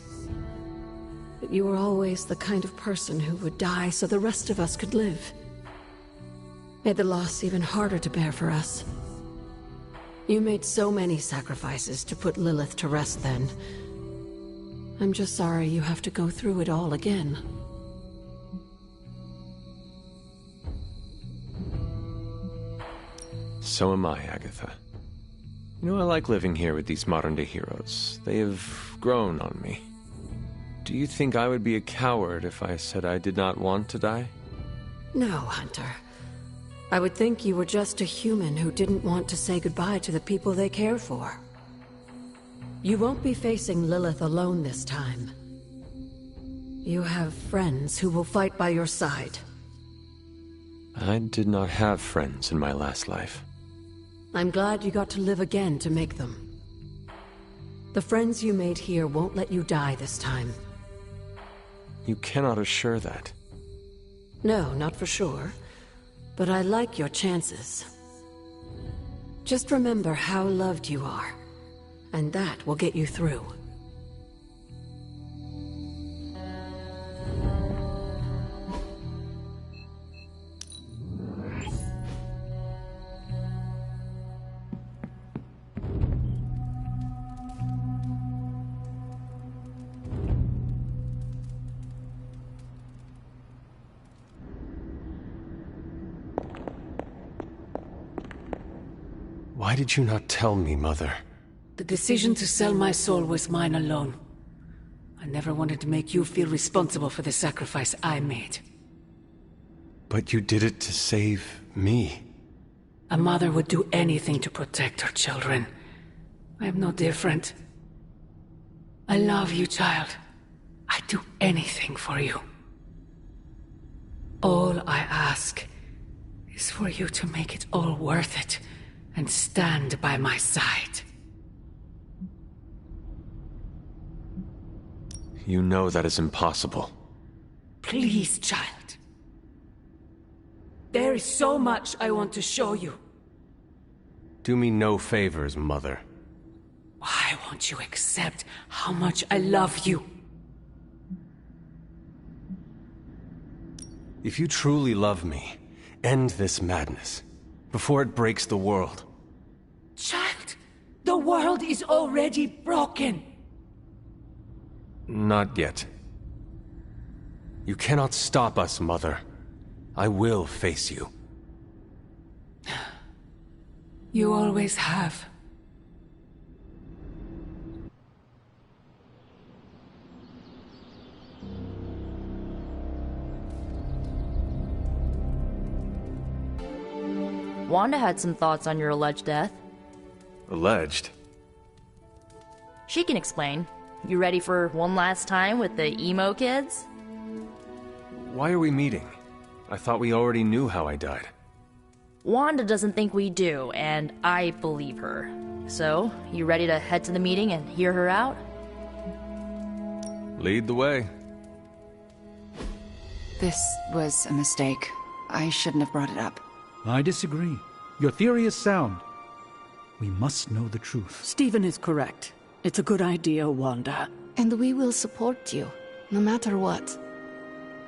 But you were always the kind of person who would die so the rest of us could live. Made the loss even harder to bear for us. You made so many sacrifices to put Lilith to rest then. I'm just sorry you have to go through it all again.
So am I, Agatha. You know, I like living here with these modern-day heroes. They have grown on me. Do you think I would be a coward if I said I did not want to die?
No, Hunter. I would think you were just a human who didn't want to say goodbye to the people they care for. You won't be facing Lilith alone this time. You have friends who will fight by your side.
I did not have friends in my last life.
I'm glad you got to live again to make them. The friends you made here won't let you die this time.
You cannot assure that.
No, not for sure. But I like your chances. Just remember how loved you are, and that will get you through.
Why did you not tell me, Mother?
The decision to sell my soul was mine alone. I never wanted to make you feel responsible for the sacrifice I made.
But you did it to save me.
A mother would do anything to protect her children. I am no different. I love you, child. I'd do anything for you. All I ask is for you to make it all worth it and stand by my side.
You know that is impossible.
Please, child. There is so much I want to show you.
Do me no favors, Mother.
Why won't you accept how much I love you?
If you truly love me, end this madness, before it breaks the world.
Child, the world is already broken.
Not yet. You cannot stop us, Mother. I will face you.
You always have.
Wanda had some thoughts on your alleged death.
Alleged?
She can explain. You ready for one last time with the emo kids?
Why are we meeting? I thought we already knew how I died.
Wanda doesn't think we do, and I believe her. So, you ready to head to the meeting and hear her out?
Lead the way.
This was a mistake. I shouldn't have brought it up.
I disagree. Your theory is sound. We must know the truth.
Stephen is correct. It's a good idea, Wanda.
And we will support you, no matter what.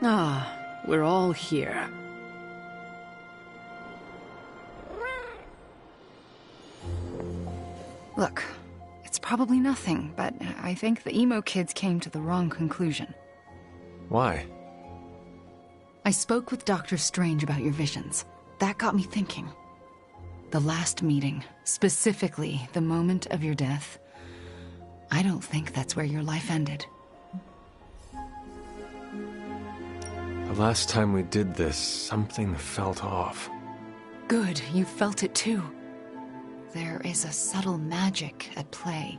Ah, we're all here.
Look, it's probably nothing, but I think the emo kids came to the wrong conclusion.
Why?
I spoke with Dr. Strange about your visions. that got me thinking. The last meeting, specifically the moment of your death, I don't think that's where your life ended.
The last time we did this, something felt off.
Good, you felt it too. There is a subtle magic at play.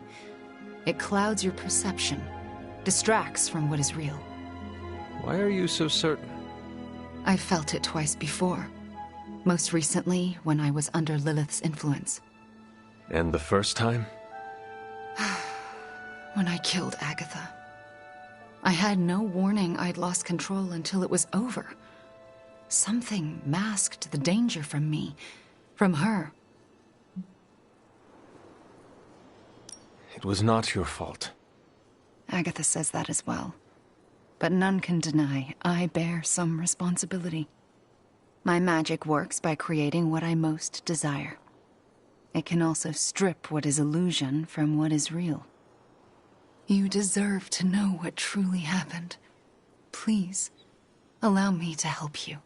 It clouds your perception, distracts from what is real.
Why are you so certain?
I've felt it twice before. Most recently, when I was under Lilith's influence.
And the first time?
When I killed Agatha. I had no warning I'd lost control until it was over. Something masked the danger from me, from her.
It was not your fault.
Agatha says that as well. But none can deny I bear some responsibility. My magic works by creating what I most desire. It can also strip what is illusion from what is real. You deserve to know what truly happened. Please, allow me to help you.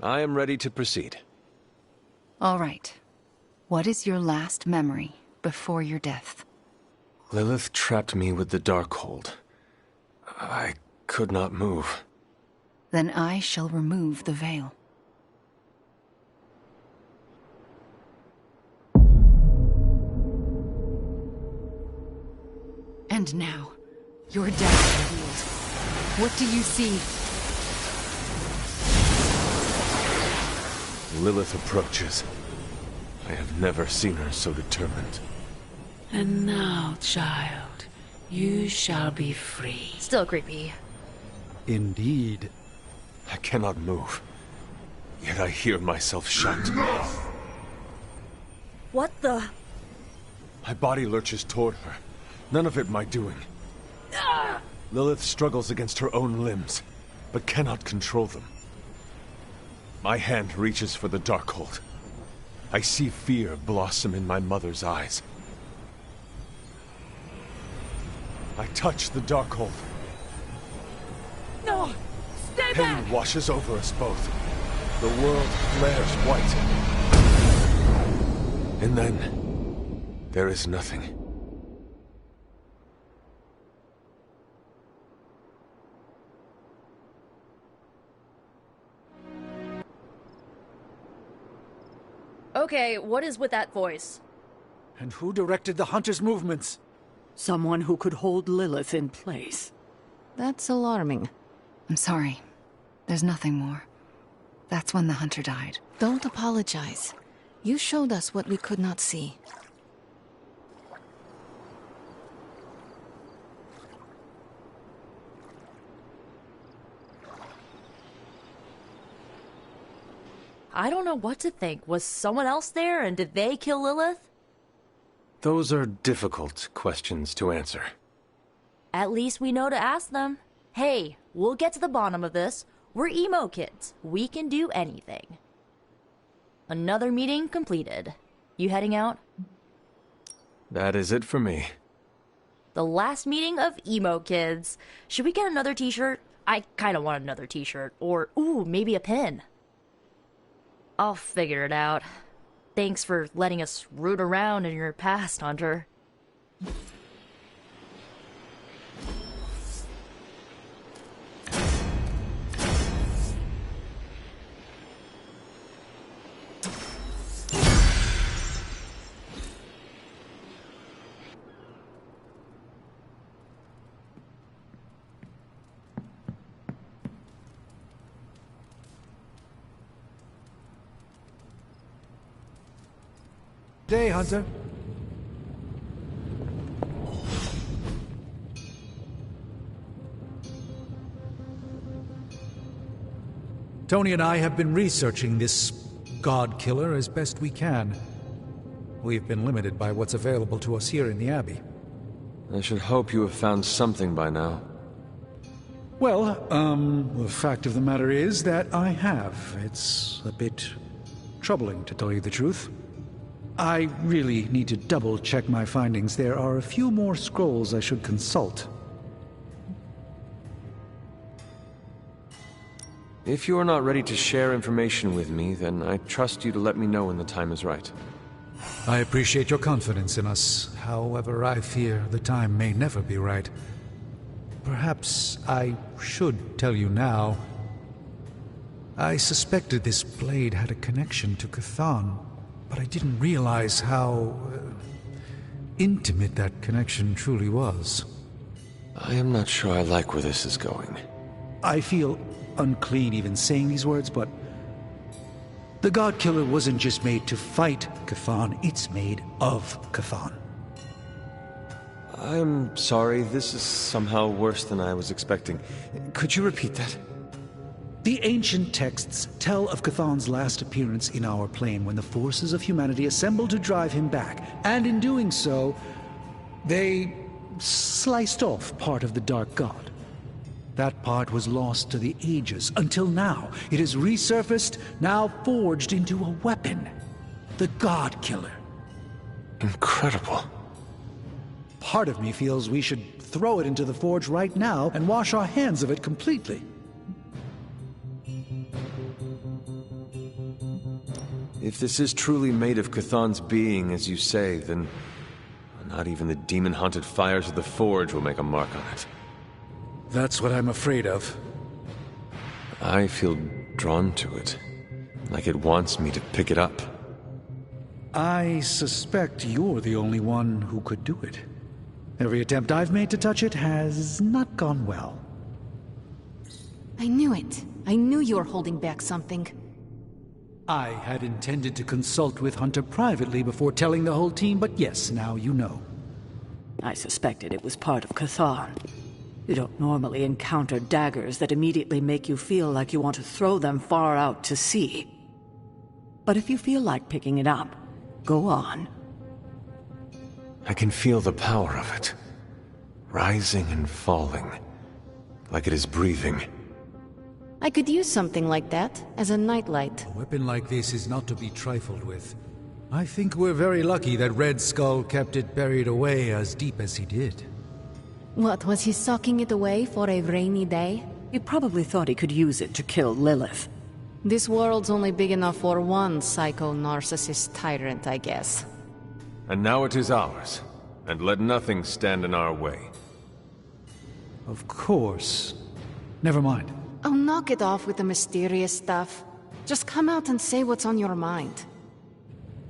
I am ready to proceed.
All right. What is your last memory before your death?
Lilith trapped me with the Darkhold. I could not move.
Then I shall remove the veil. And now, your death revealed. What do you see?
Lilith approaches. I have never seen her so determined.
And now, child, you shall be free.
Still creepy.
Indeed.
I cannot move. Yet I hear myself shout.
What the?
My body lurches toward her. None of it my doing. Lilith struggles against her own limbs, but cannot control them. My hand reaches for the Darkhold. I see fear blossom in my mother's eyes. I touch the Darkhold.
No! Stay
Pain
back!
washes over us both. The world flares white. And then, there is nothing.
Okay, what is with that voice?
And who directed the hunter's movements?
Someone who could hold Lilith in place.
That's alarming.
I'm sorry. There's nothing more. That's when the hunter died.
Don't apologize. You showed us what we could not see.
I don't know what to think. Was someone else there, and did they kill Lilith?
Those are difficult questions to answer.
At least we know to ask them. Hey, we'll get to the bottom of this. We're emo kids. We can do anything. Another meeting completed. You heading out?
That is it for me.
The last meeting of emo kids. Should we get another t-shirt? I kind of want another t-shirt. Or, ooh, maybe a pin. I'll figure it out. Thanks for letting us root around in your past, Hunter.
Day, Hunter. Tony and I have been researching this god killer as best we can. We've been limited by what's available to us here in the Abbey.
I should hope you have found something by now.
Well, the fact of the matter is that I have. It's a bit troubling, to tell you the truth. I really need to double-check my findings. There are a few more scrolls I should consult.
If you are not ready to share information with me, then I trust you to let me know when the time is right.
I appreciate your confidence in us. However, I fear the time may never be right. Perhaps I should tell you now. I suspected this blade had a connection to Chthon, but I didn't realize how intimate that connection truly was.
I am not sure I like where this is going.
I feel unclean even saying these words, but the God Killer wasn't just made to fight Chthon, it's made of Chthon.
I'm sorry, this is somehow worse than I was expecting. Could you repeat that?
The ancient texts tell of Chthon's last appearance in our plane when the forces of humanity assembled to drive him back, and in doing so, they sliced off part of the Dark God. That part was lost to the ages, until now. It has resurfaced, now forged into a weapon. The God Killer.
Incredible.
Part of me feels we should throw it into the forge right now and wash our hands of it completely.
If this is truly made of Chthon's being, as you say, then not even the demon-haunted fires of the forge will make a mark on it.
That's what I'm afraid of.
I feel drawn to it, like it wants me to pick it up.
I suspect you're the only one who could do it. Every attempt I've made to touch it has not gone well.
I knew it. I knew you were holding back something.
I had intended to consult with Hunter privately before telling the whole team, but yes, now you know.
I suspected it was part of Chthon. You don't normally encounter daggers that immediately make you feel like you want to throw them far out to sea. But if you feel like picking it up, go on.
I can feel the power of it, rising and falling, like it is breathing.
I could use something like that as a nightlight.
A weapon like this is not to be trifled with. I think we're very lucky that Red Skull kept it buried away as deep as he did.
What, was he socking it away for a rainy day?
He probably thought he could use it to kill Lilith.
This world's only big enough for one psycho-narcissist tyrant, I guess.
And now it is ours, and let nothing stand in our way.
Of course. Never mind.
Oh, knock it off with the mysterious stuff. Just come out and say what's on your mind.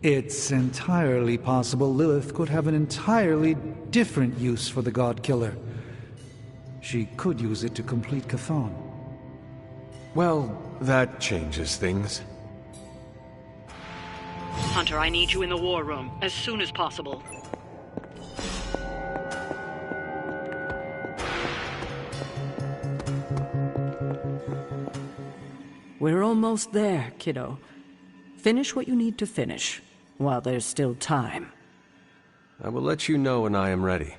It's entirely possible Lilith could have an entirely different use for the God Killer. She could use it to complete Chthon.
Well, that changes things.
Hunter, I need you in the war room as soon as possible.
We're almost there, kiddo. Finish what you need to finish, while there's still time.
I will let you know when I am ready.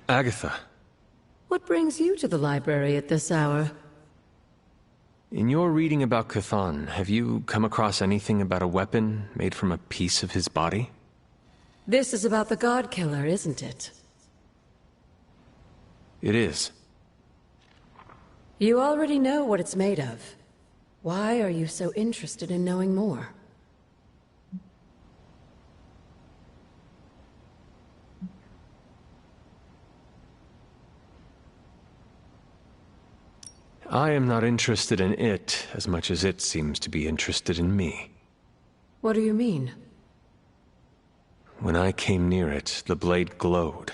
Agatha.
What brings you to the library at this hour?
In your reading about Chthon, have you come across anything about a weapon made from a piece of his body?
This is about the God Killer, isn't it?
It is.
You already know what it's made of. Why are you so interested in knowing more?
I am not interested in it as much as it seems to be interested in me.
What do you mean?
When I came near it, the blade glowed.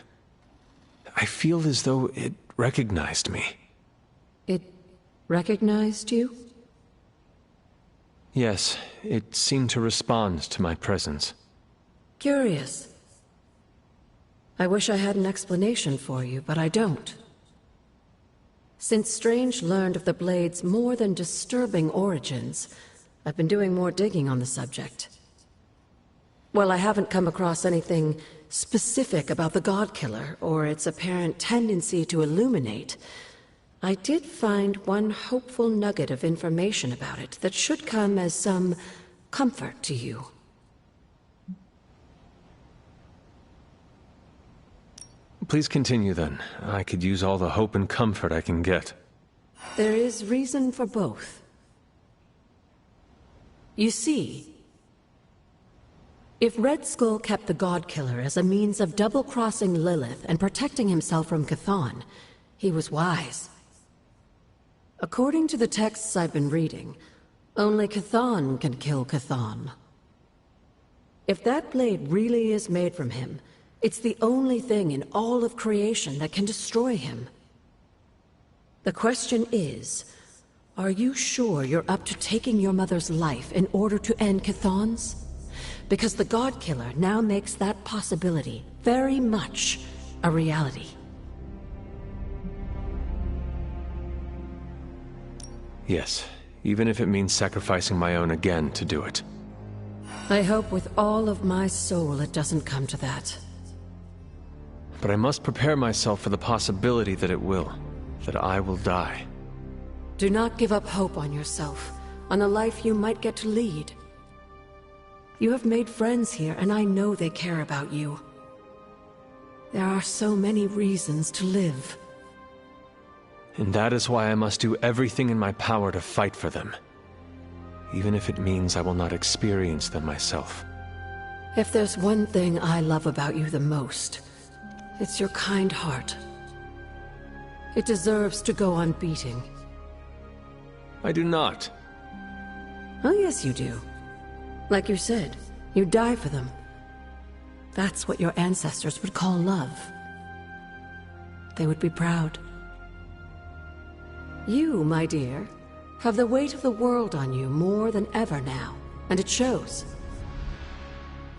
I feel as though it recognized me.
It recognized you?
Yes, it seemed to respond to my presence.
Curious. I wish I had an explanation for you, but I don't. Since Strange learned of the Blade's more than disturbing origins, I've been doing more digging on the subject. While I haven't come across anything specific about the God Killer or its apparent tendency to illuminate, I did find one hopeful nugget of information about it that should come as some comfort to you.
Please continue then. I could use all the hope and comfort I can get.
There is reason for both. You see, if Red Skull kept the God Killer as a means of double-crossing Lilith and protecting himself from Chthon, he was wise. According to the texts I've been reading, only Chthon can kill Chthon. If that blade really is made from him, it's the only thing in all of creation that can destroy him. The question is, are you sure you're up to taking your mother's life in order to end Chthon's? Because the God Killer now makes that possibility very much a reality.
Yes, even if it means sacrificing my own again to do it.
I hope with all of my soul it doesn't come to that.
But I must prepare myself for the possibility that it will. That I will die.
Do not give up hope on yourself, on a life you might get to lead. You have made friends here, and I know they care about you. There are so many reasons to live.
And that is why I must do everything in my power to fight for them. Even if it means I will not experience them myself.
If there's one thing I love about you the most, it's your kind heart. It deserves to go on beating.
I do not.
Oh, yes, you do. Like you said, you die for them. That's what your ancestors would call love. They would be proud. You, my dear, have the weight of the world on you more than ever now, and it shows.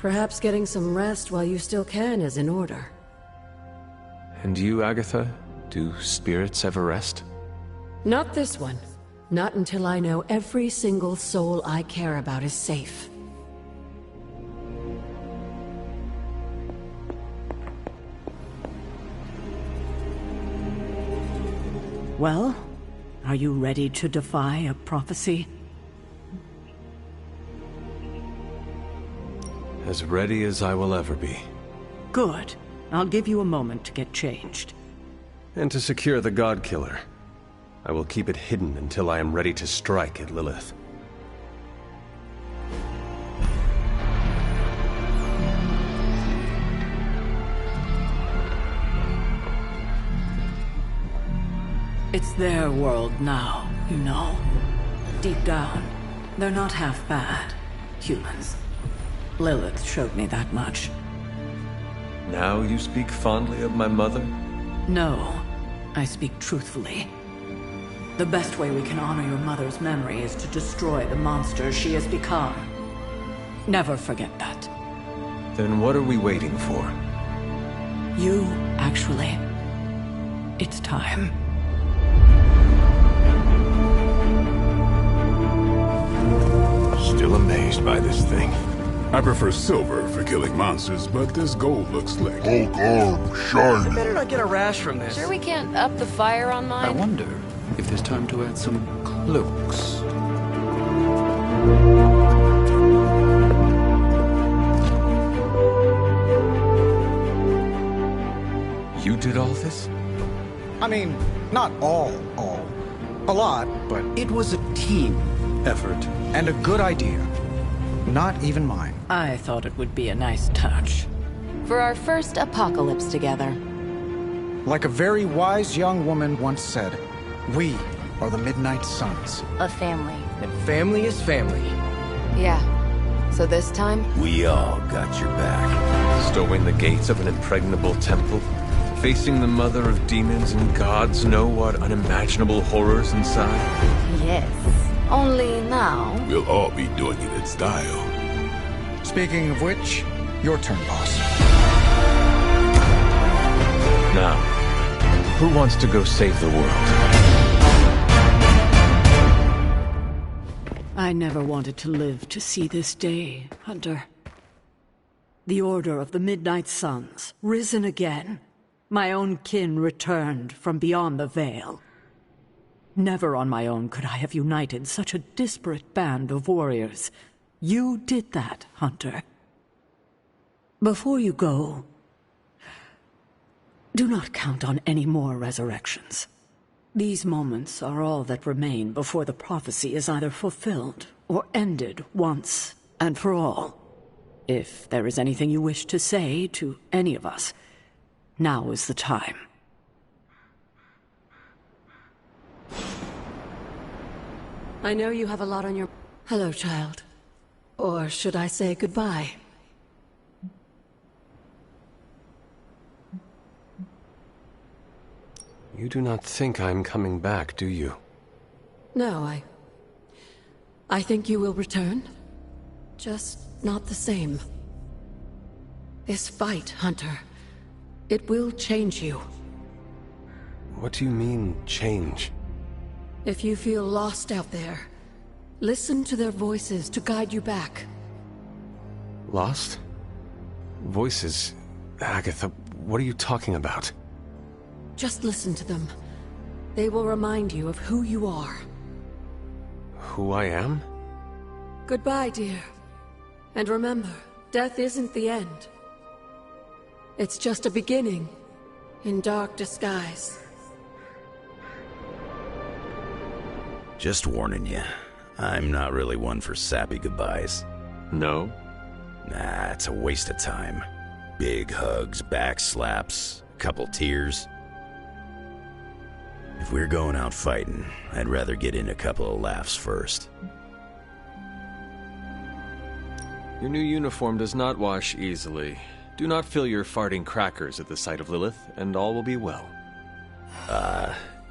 Perhaps getting some rest while you still can is in order.
And you, Agatha? Do spirits ever rest?
Not this one. Not until I know every single soul I care about is safe.
Well, are you ready to defy a prophecy?
As ready as I will ever be.
Good. I'll give you a moment to get changed.
And to secure the God Killer. I will keep it hidden until I am ready to strike at Lilith.
It's their world now, you know. Deep down, they're not half bad. Humans. Lilith showed me that much.
Now you speak fondly of my mother?
No, I speak truthfully. The best way we can honor your mother's memory is to destroy the monster she has become. Never forget that.
Then what are we waiting for?
You, actually. It's time.
Still amazed by this thing.
I prefer silver for killing monsters, but this gold looks slick.
Hulk arm, shiny.
I better not get a rash from this.
Sure we can't up the fire on mine?
I wonder if there's time to add some cloaks.
You did all this?
I mean, not all. A lot, but
It was a team effort.
and a good idea. Not even mine.
I thought it would be a nice touch.
For our first apocalypse together.
Like a very wise young woman once said, we are the Midnight Suns.
A family.
And family is family.
Yeah. So this time?
We all got your back.
Storming the gates of an impregnable temple? Facing the mother of demons and gods know what unimaginable horrors inside?
Yes.
Only now.
We'll all be doing it in style.
Speaking of which, your turn, boss.
Now, who wants to go save the world?
I never wanted to live to see this day, Hunter. The Order of the Midnight Suns, risen again. My own kin returned from beyond the veil. Never on my own could I have united such a disparate band of warriors. You did that, Hunter. Before you go, do not count on any more resurrections. These moments are all that remain before the prophecy is either fulfilled or ended once and for all. If there is anything you wish to say to any of us, now is the time.
I know you have a lot on your... Hello, child. Or should I say goodbye?
You do not think I'm coming back, do you?
No, I think you will return. Just not the same. This fight, Hunter, it will change you.
What do you mean, change?
If you feel lost out there, listen to their voices to guide you back.
Lost? Voices? Agatha, what are you talking about?
Just listen to them. They will remind you of who you are.
Who I am?
Goodbye, dear. And remember, death isn't the end. It's just a beginning, in dark disguise.
Just warning you, I'm not really one for sappy goodbyes.
No?
Nah, it's a waste of time. Big hugs, back slaps, a couple tears. If we're going out fighting, I'd rather get in a couple of laughs first.
Your new uniform does not wash easily. Do not fill your farting crackers at the sight of Lilith, and all will be well.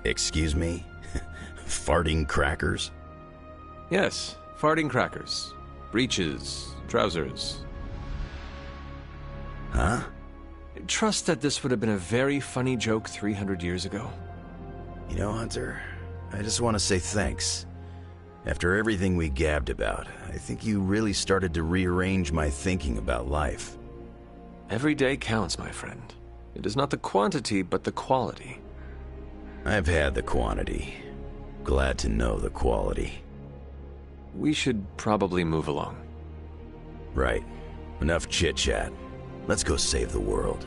Excuse me? Farting crackers?
Yes, farting crackers. Breeches, trousers.
Huh?
Trust that this would have been a very funny joke 300 years ago.
You know, Hunter, I just want to say thanks. After everything we gabbed about, I think you really started to rearrange my thinking about life.
Every day counts, my friend. It is not the quantity, but the quality.
I've had the quantity. Glad to know the quality.
We should probably move along.
Right. Enough chit-chat. Let's go save the world.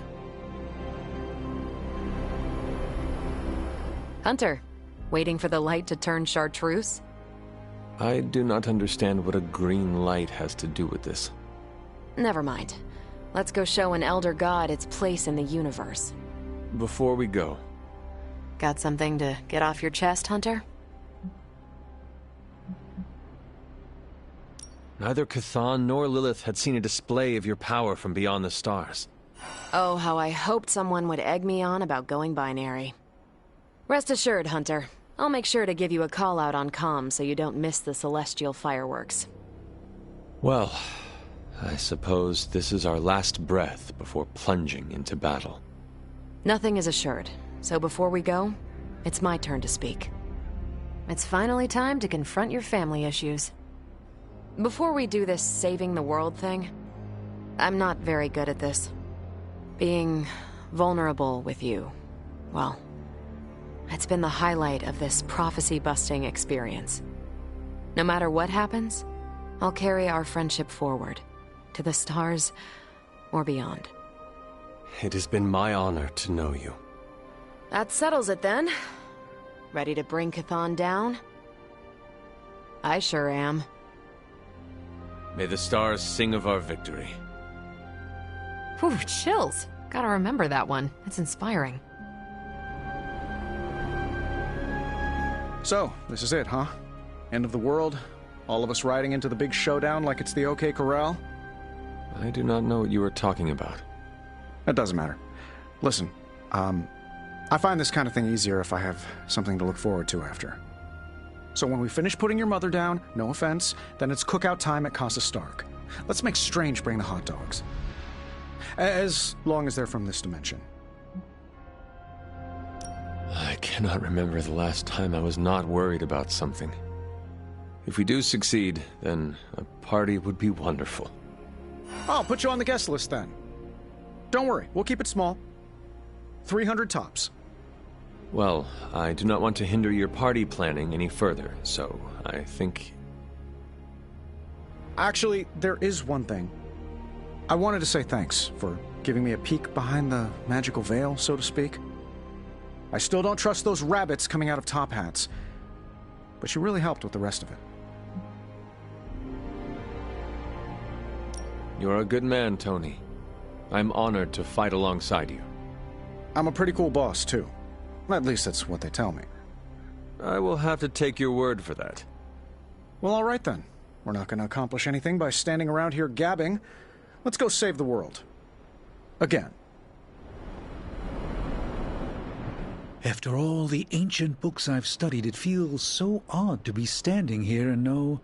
Hunter, waiting for the light to turn chartreuse?
I do not understand what a green light has to do with this.
Never mind. Let's go show an elder god its place in the universe.
Before we go...
Got something to get off your chest, Hunter?
Neither Chthon nor Lilith had seen a display of your power from beyond the stars.
Oh, how I hoped someone would egg me on about going binary. Rest assured, Hunter. I'll make sure to give you a call out on comm so you don't miss the celestial fireworks.
Well, I suppose this is our last breath before plunging into battle.
Nothing is assured, so before we go, it's my turn to speak. It's finally time to confront your family issues. Before we do this saving the world thing, I'm not very good at this. Being vulnerable with you, well, it's been the highlight of this prophecy-busting experience. No matter what happens, I'll carry our friendship forward, to the stars or beyond.
It has been my honor to know you.
That settles it then. Ready to bring Chthon down? I sure am.
May the stars sing of our victory.
Whew, chills. Gotta remember that one. It's inspiring.
So, this is it, huh? End of the world? All of us riding into the big showdown like it's the OK Corral?
I do not know what you are talking about.
It doesn't matter. Listen, I find this kind of thing easier if I have something to look forward to after. So when we finish putting your mother down, no offense, then it's cookout time at Casa Stark. Let's make Strange bring the hot dogs. As long as they're from this dimension.
I cannot remember the last time I was not worried about something. If we do succeed, then a party would be wonderful.
I'll put you on the guest list then. Don't worry, we'll keep it small. 300 tops.
Well, I do not want to hinder your party planning any further, so I think...
Actually, there is one thing. I wanted to say thanks for giving me a peek behind the magical veil, so to speak. I still don't trust those rabbits coming out of top hats. But you really helped with the rest of it.
You're a good man, Tony. I'm honored to fight alongside you.
I'm a pretty cool boss, too. At least that's what they tell me.
I will have to take your word for that.
Well, all right then. We're not going to accomplish anything by standing around here gabbing. Let's go save the world. Again.
After all the ancient books I've studied, it feels so odd to be standing here and know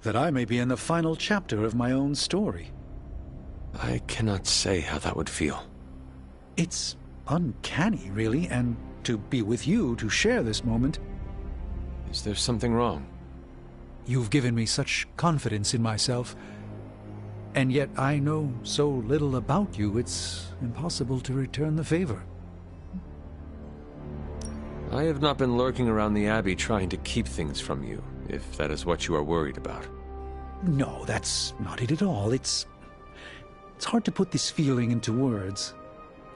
that I may be in the final chapter of my own story.
I cannot say how that would feel.
It's uncanny, really, and to be with you to share this moment.
Is there something wrong?
You've given me such confidence in myself, and yet I know so little about you, it's impossible to return the favor.
I have not been lurking around the Abbey trying to keep things from you, if that is what you are worried about.
No, that's not it at all. It's hard to put this feeling into words.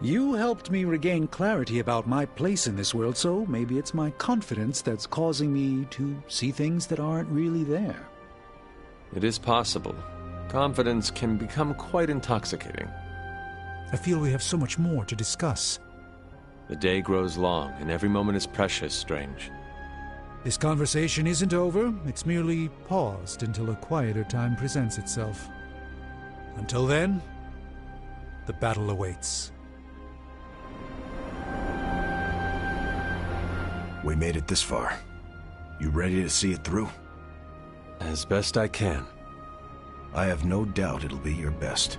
You helped me regain clarity about my place in this world, so maybe it's my confidence that's causing me to see things that aren't really there.
It is possible. Confidence can become quite intoxicating.
I feel we have so much more to discuss.
The day grows long, and every moment is precious, Strange.
This conversation isn't over. It's merely paused until a quieter time presents itself. Until then, the battle awaits.
We made it this far. You ready to see it through?
As best I can.
I have no doubt it'll be your best.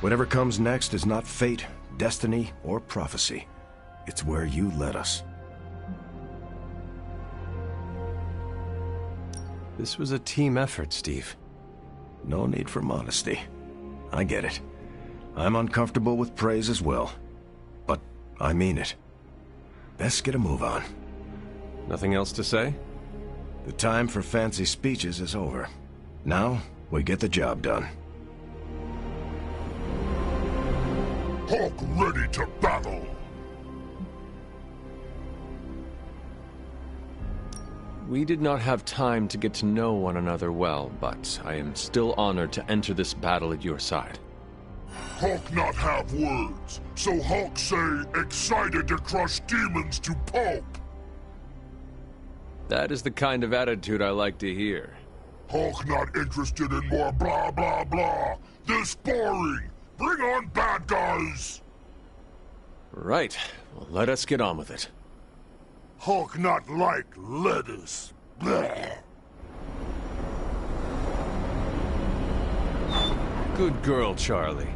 Whatever comes next is not fate, destiny, or prophecy. It's where you led us.
This was a team effort, Steve.
No need for modesty. I get it. I'm uncomfortable with praise as well. But I mean it. Best get a move on.
Nothing else to say?
The time for fancy speeches is over. Now, we get the job done.
Hawk ready to battle!
We did not have time to get to know one another well, but I am still honored to enter this battle at your side.
Hawk not have words, so Hawk say excited to crush demons to pulp.
That is the kind of attitude I like to hear.
Hawk not interested in more blah blah blah. This boring. Bring on bad guys.
Right. Well, let us get on with it.
Hawk not like lettuce. Blah.
Good girl, Charlie.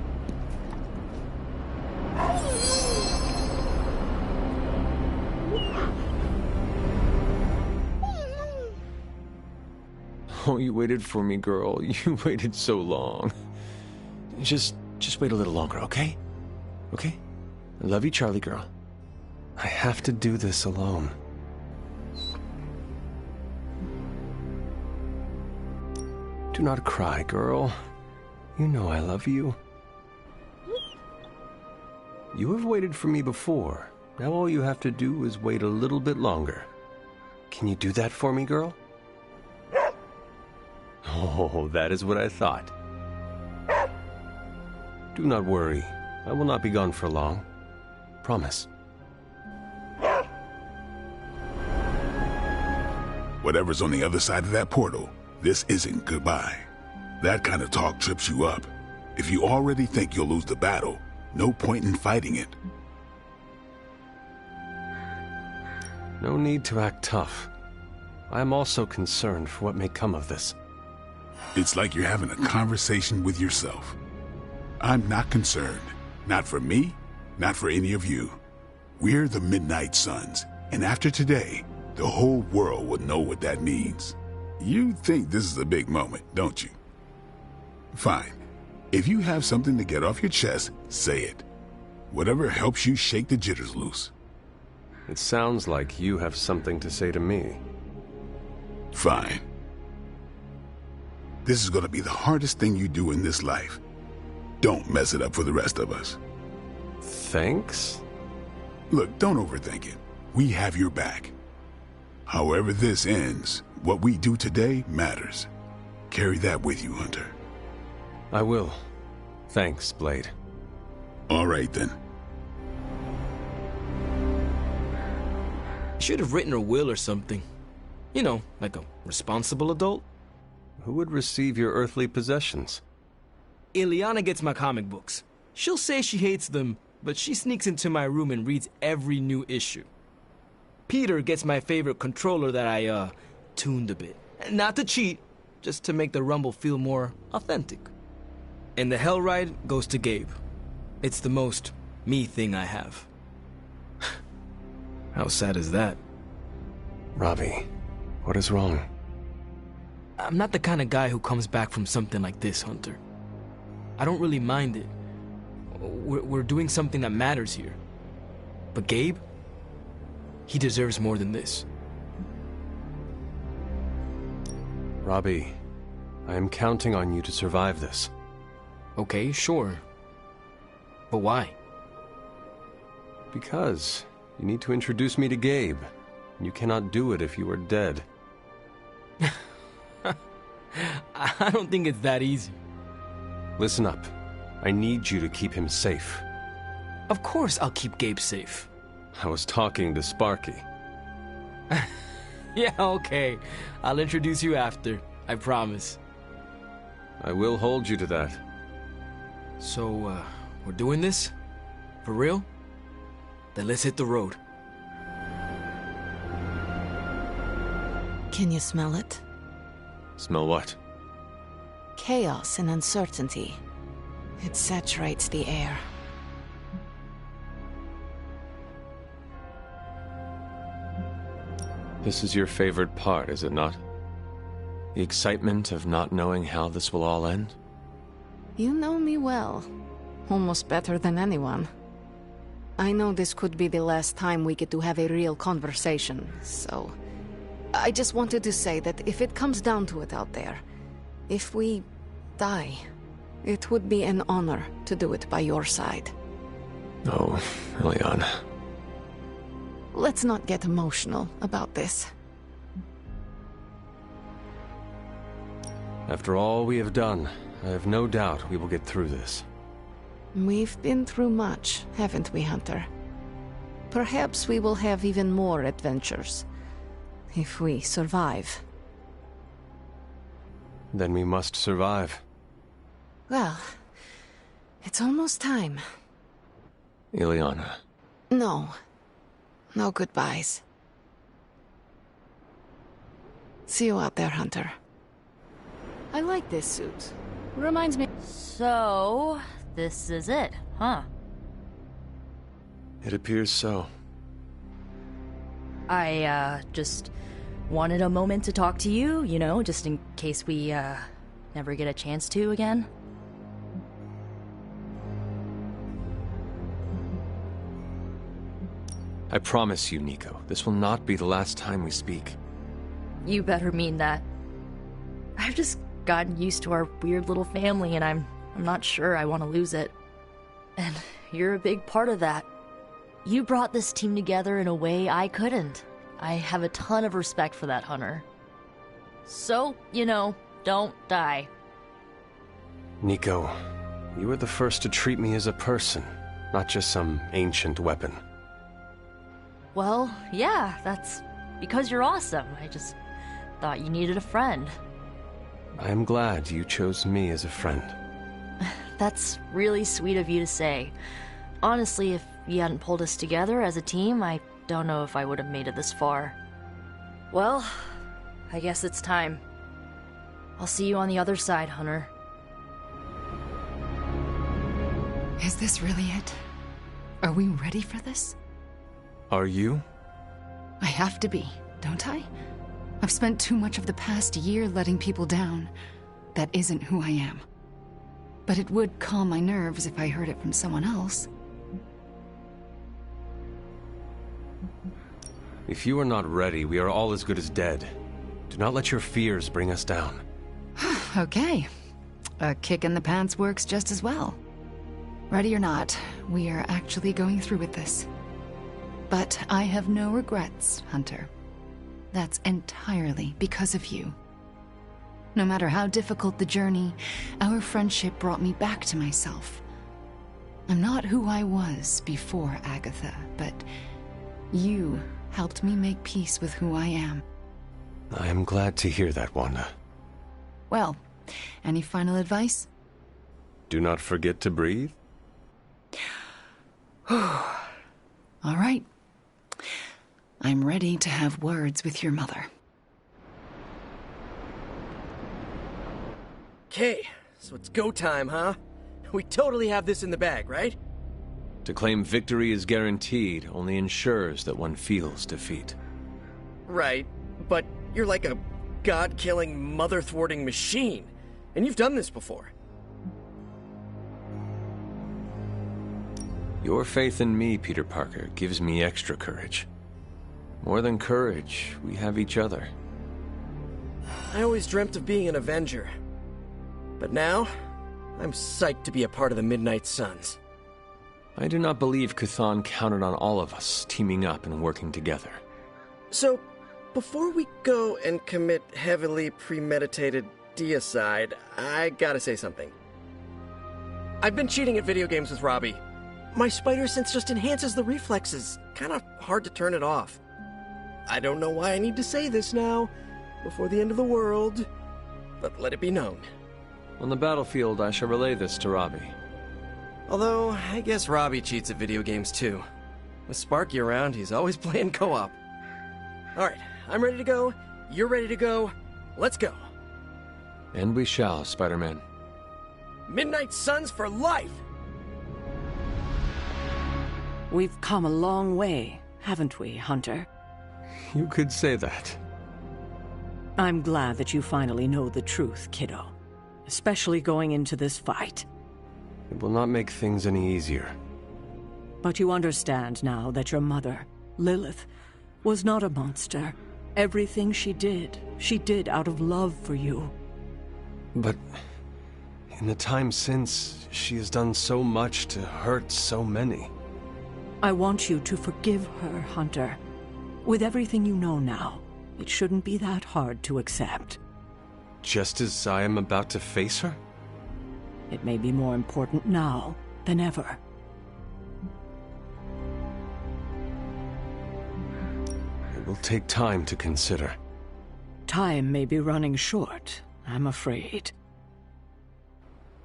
Oh, you waited for me, girl. You waited so long. Just wait a little longer, okay? Okay? I love you, Charlie girl. I have to do this alone. Do not cry, girl. You know I love you. You have waited for me before. Now all you have to do is wait a little bit longer. Can you do that for me, girl? Oh, that is what I thought. Do not worry. I will not be gone for long. Promise.
Whatever's on the other side of that portal, this isn't goodbye. That kind of talk trips you up. If you already think you'll lose the battle, no point in fighting it.
No need to act tough. I am also concerned for what may come of this.
It's like you're having a conversation with yourself. I'm not concerned. Not for me, not for any of you. We're the Midnight Suns, and after today, the whole world will know what that means. You think this is a big moment, don't you? Fine. If you have something to get off your chest, say it. Whatever helps you shake the jitters loose.
It sounds like you have something to say to me.
Fine. This is gonna be the hardest thing you do in this life. Don't mess it up for the rest of us.
Thanks?
Look, don't overthink it. We have your back. However this ends, what we do today matters. Carry that with you, Hunter.
I will. Thanks, Blade.
All right, then.
Should have written her will or something. You know, like a responsible adult.
Who would receive your earthly possessions?
Ileana gets my comic books. She'll say she hates them, but she sneaks into my room and reads every new issue. Peter gets my favorite controller that I, tuned a bit. Not to cheat, just to make the rumble feel more authentic. And the Hell Ride goes to Gabe. It's the most me thing I have. How sad is that?
Robbie, what is wrong?
I'm not the kind of guy who comes back from something like this, Hunter. I don't really mind it. We're doing something that matters here. But Gabe? He deserves more than this.
Robbie, I am counting on you to survive this.
Okay, sure. But why?
Because you need to introduce me to Gabe. You cannot do it if you are dead.
I don't think it's that easy.
Listen up. I need you to keep him safe.
Of course I'll keep Gabe safe.
I was talking to Sparky.
Yeah, okay. I'll introduce you after. I promise.
I will hold you to that.
So, we're doing this? For real? Then let's hit the road.
Can you smell it?
Smell what?
Chaos and uncertainty. It saturates the air.
This is your favorite part, is it not? The excitement of not knowing how this will all end?
You know me well. Almost better than anyone. I know this could be the last time we get to have a real conversation, so... I just wanted to say that if it comes down to it out there, if we die, it would be an honor to do it by your side.
Oh, Ileana.
Let's not get emotional about this.
After all we have done, I have no doubt we will get through this.
We've been through much, haven't we, Hunter? Perhaps we will have even more adventures. If we survive.
Then we must survive.
Well, it's almost time.
Ileana.
No. No goodbyes. See you out there, Hunter. I like this suit. Reminds me...
So, this is it, huh?
It appears so.
I, just wanted a moment to talk to you, you know, just in case we, never get a chance to again.
I promise you, Nico, this will not be the last time we speak.
You better mean that. I've just gotten used to our weird little family, and I'm not sure I want to lose it. And you're a big part of that. You brought this team together in a way I couldn't. I have a ton of respect for that, Hunter. So, you know, don't die.
Nico, you were the first to treat me as a person, not just some ancient weapon.
Well, yeah, that's because you're awesome. I just thought you needed a friend.
I am glad you chose me as a friend.
That's really sweet of you to say. Honestly, if you hadn't pulled us together as a team, I don't know if I would have made it this far. Well, I guess it's time. I'll see you on the other side, Hunter.
Is this really it? Are we ready for this?
Are you?
I have to be, don't I? I've spent too much of the past year letting people down. That isn't who I am. But it would calm my nerves if I heard it from someone else.
If you are not ready, we are all as good as dead. Do not let your fears bring us down.
Okay. A kick in the pants works just as well. Ready or not, we are actually going through with this. But I have no regrets, Hunter. That's entirely because of you. No matter how difficult the journey, our friendship brought me back to myself. I'm not who I was before Agatha, but you helped me make peace with who I am.
I am glad to hear that, Wanda.
Well, any final advice?
Do not forget to breathe.
All right. I'm ready to have words with your mother.
Okay, so it's go time, huh? We totally have this in the bag, right?
To claim victory is guaranteed only ensures that one feels defeat.
Right, but you're like a god-killing, mother-thwarting machine. And you've done this before.
Your faith in me, Peter Parker, gives me extra courage. More than courage, we have each other.
I always dreamt of being an Avenger. But now, I'm psyched to be a part of the Midnight Suns.
I do not believe Chthon counted on all of us teaming up and working together.
So, before we go and commit heavily premeditated deicide, I gotta say something. I've been cheating at video games with Robbie. My spider sense just enhances the reflexes. Kinda hard to turn it off. I don't know why I need to say this now, before the end of the world, but let it be known.
On the battlefield, I shall relay this to Robbie.
Although, I guess Robbie cheats at video games too. With Sparky around, he's always playing co-op. Alright, I'm ready to go, you're ready to go, let's go.
And we shall, Spider-Man.
Midnight Suns for life!
We've come a long way, haven't we, Hunter?
You could say that.
I'm glad that you finally know the truth, kiddo. Especially going into this fight.
It will not make things any easier.
But you understand now that your mother, Lilith, was not a monster. Everything she did out of love for you.
But in the time since, she has done so much to hurt so many.
I want you to forgive her, Hunter. With everything you know now, it shouldn't be that hard to accept.
Just as I am about to face her?
It may be more important now than ever.
It will take time to consider.
Time may be running short, I'm afraid.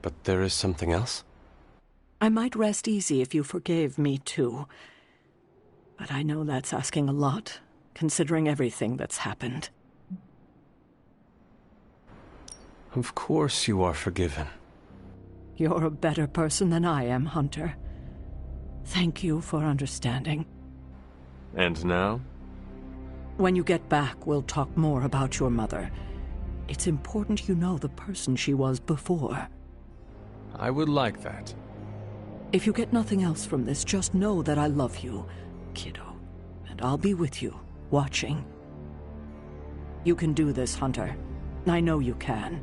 But there is something else?
I might rest easy if you forgave me too. But I know that's asking a lot, considering everything that's happened.
Of course you are forgiven.
You're a better person than I am, Hunter. Thank you for understanding.
And now?
When you get back, we'll talk more about your mother. It's important you know the person she was before.
I would like that.
If you get nothing else from this, just know that I love you, kiddo. And I'll be with you, watching. You can do this, Hunter. I know you can.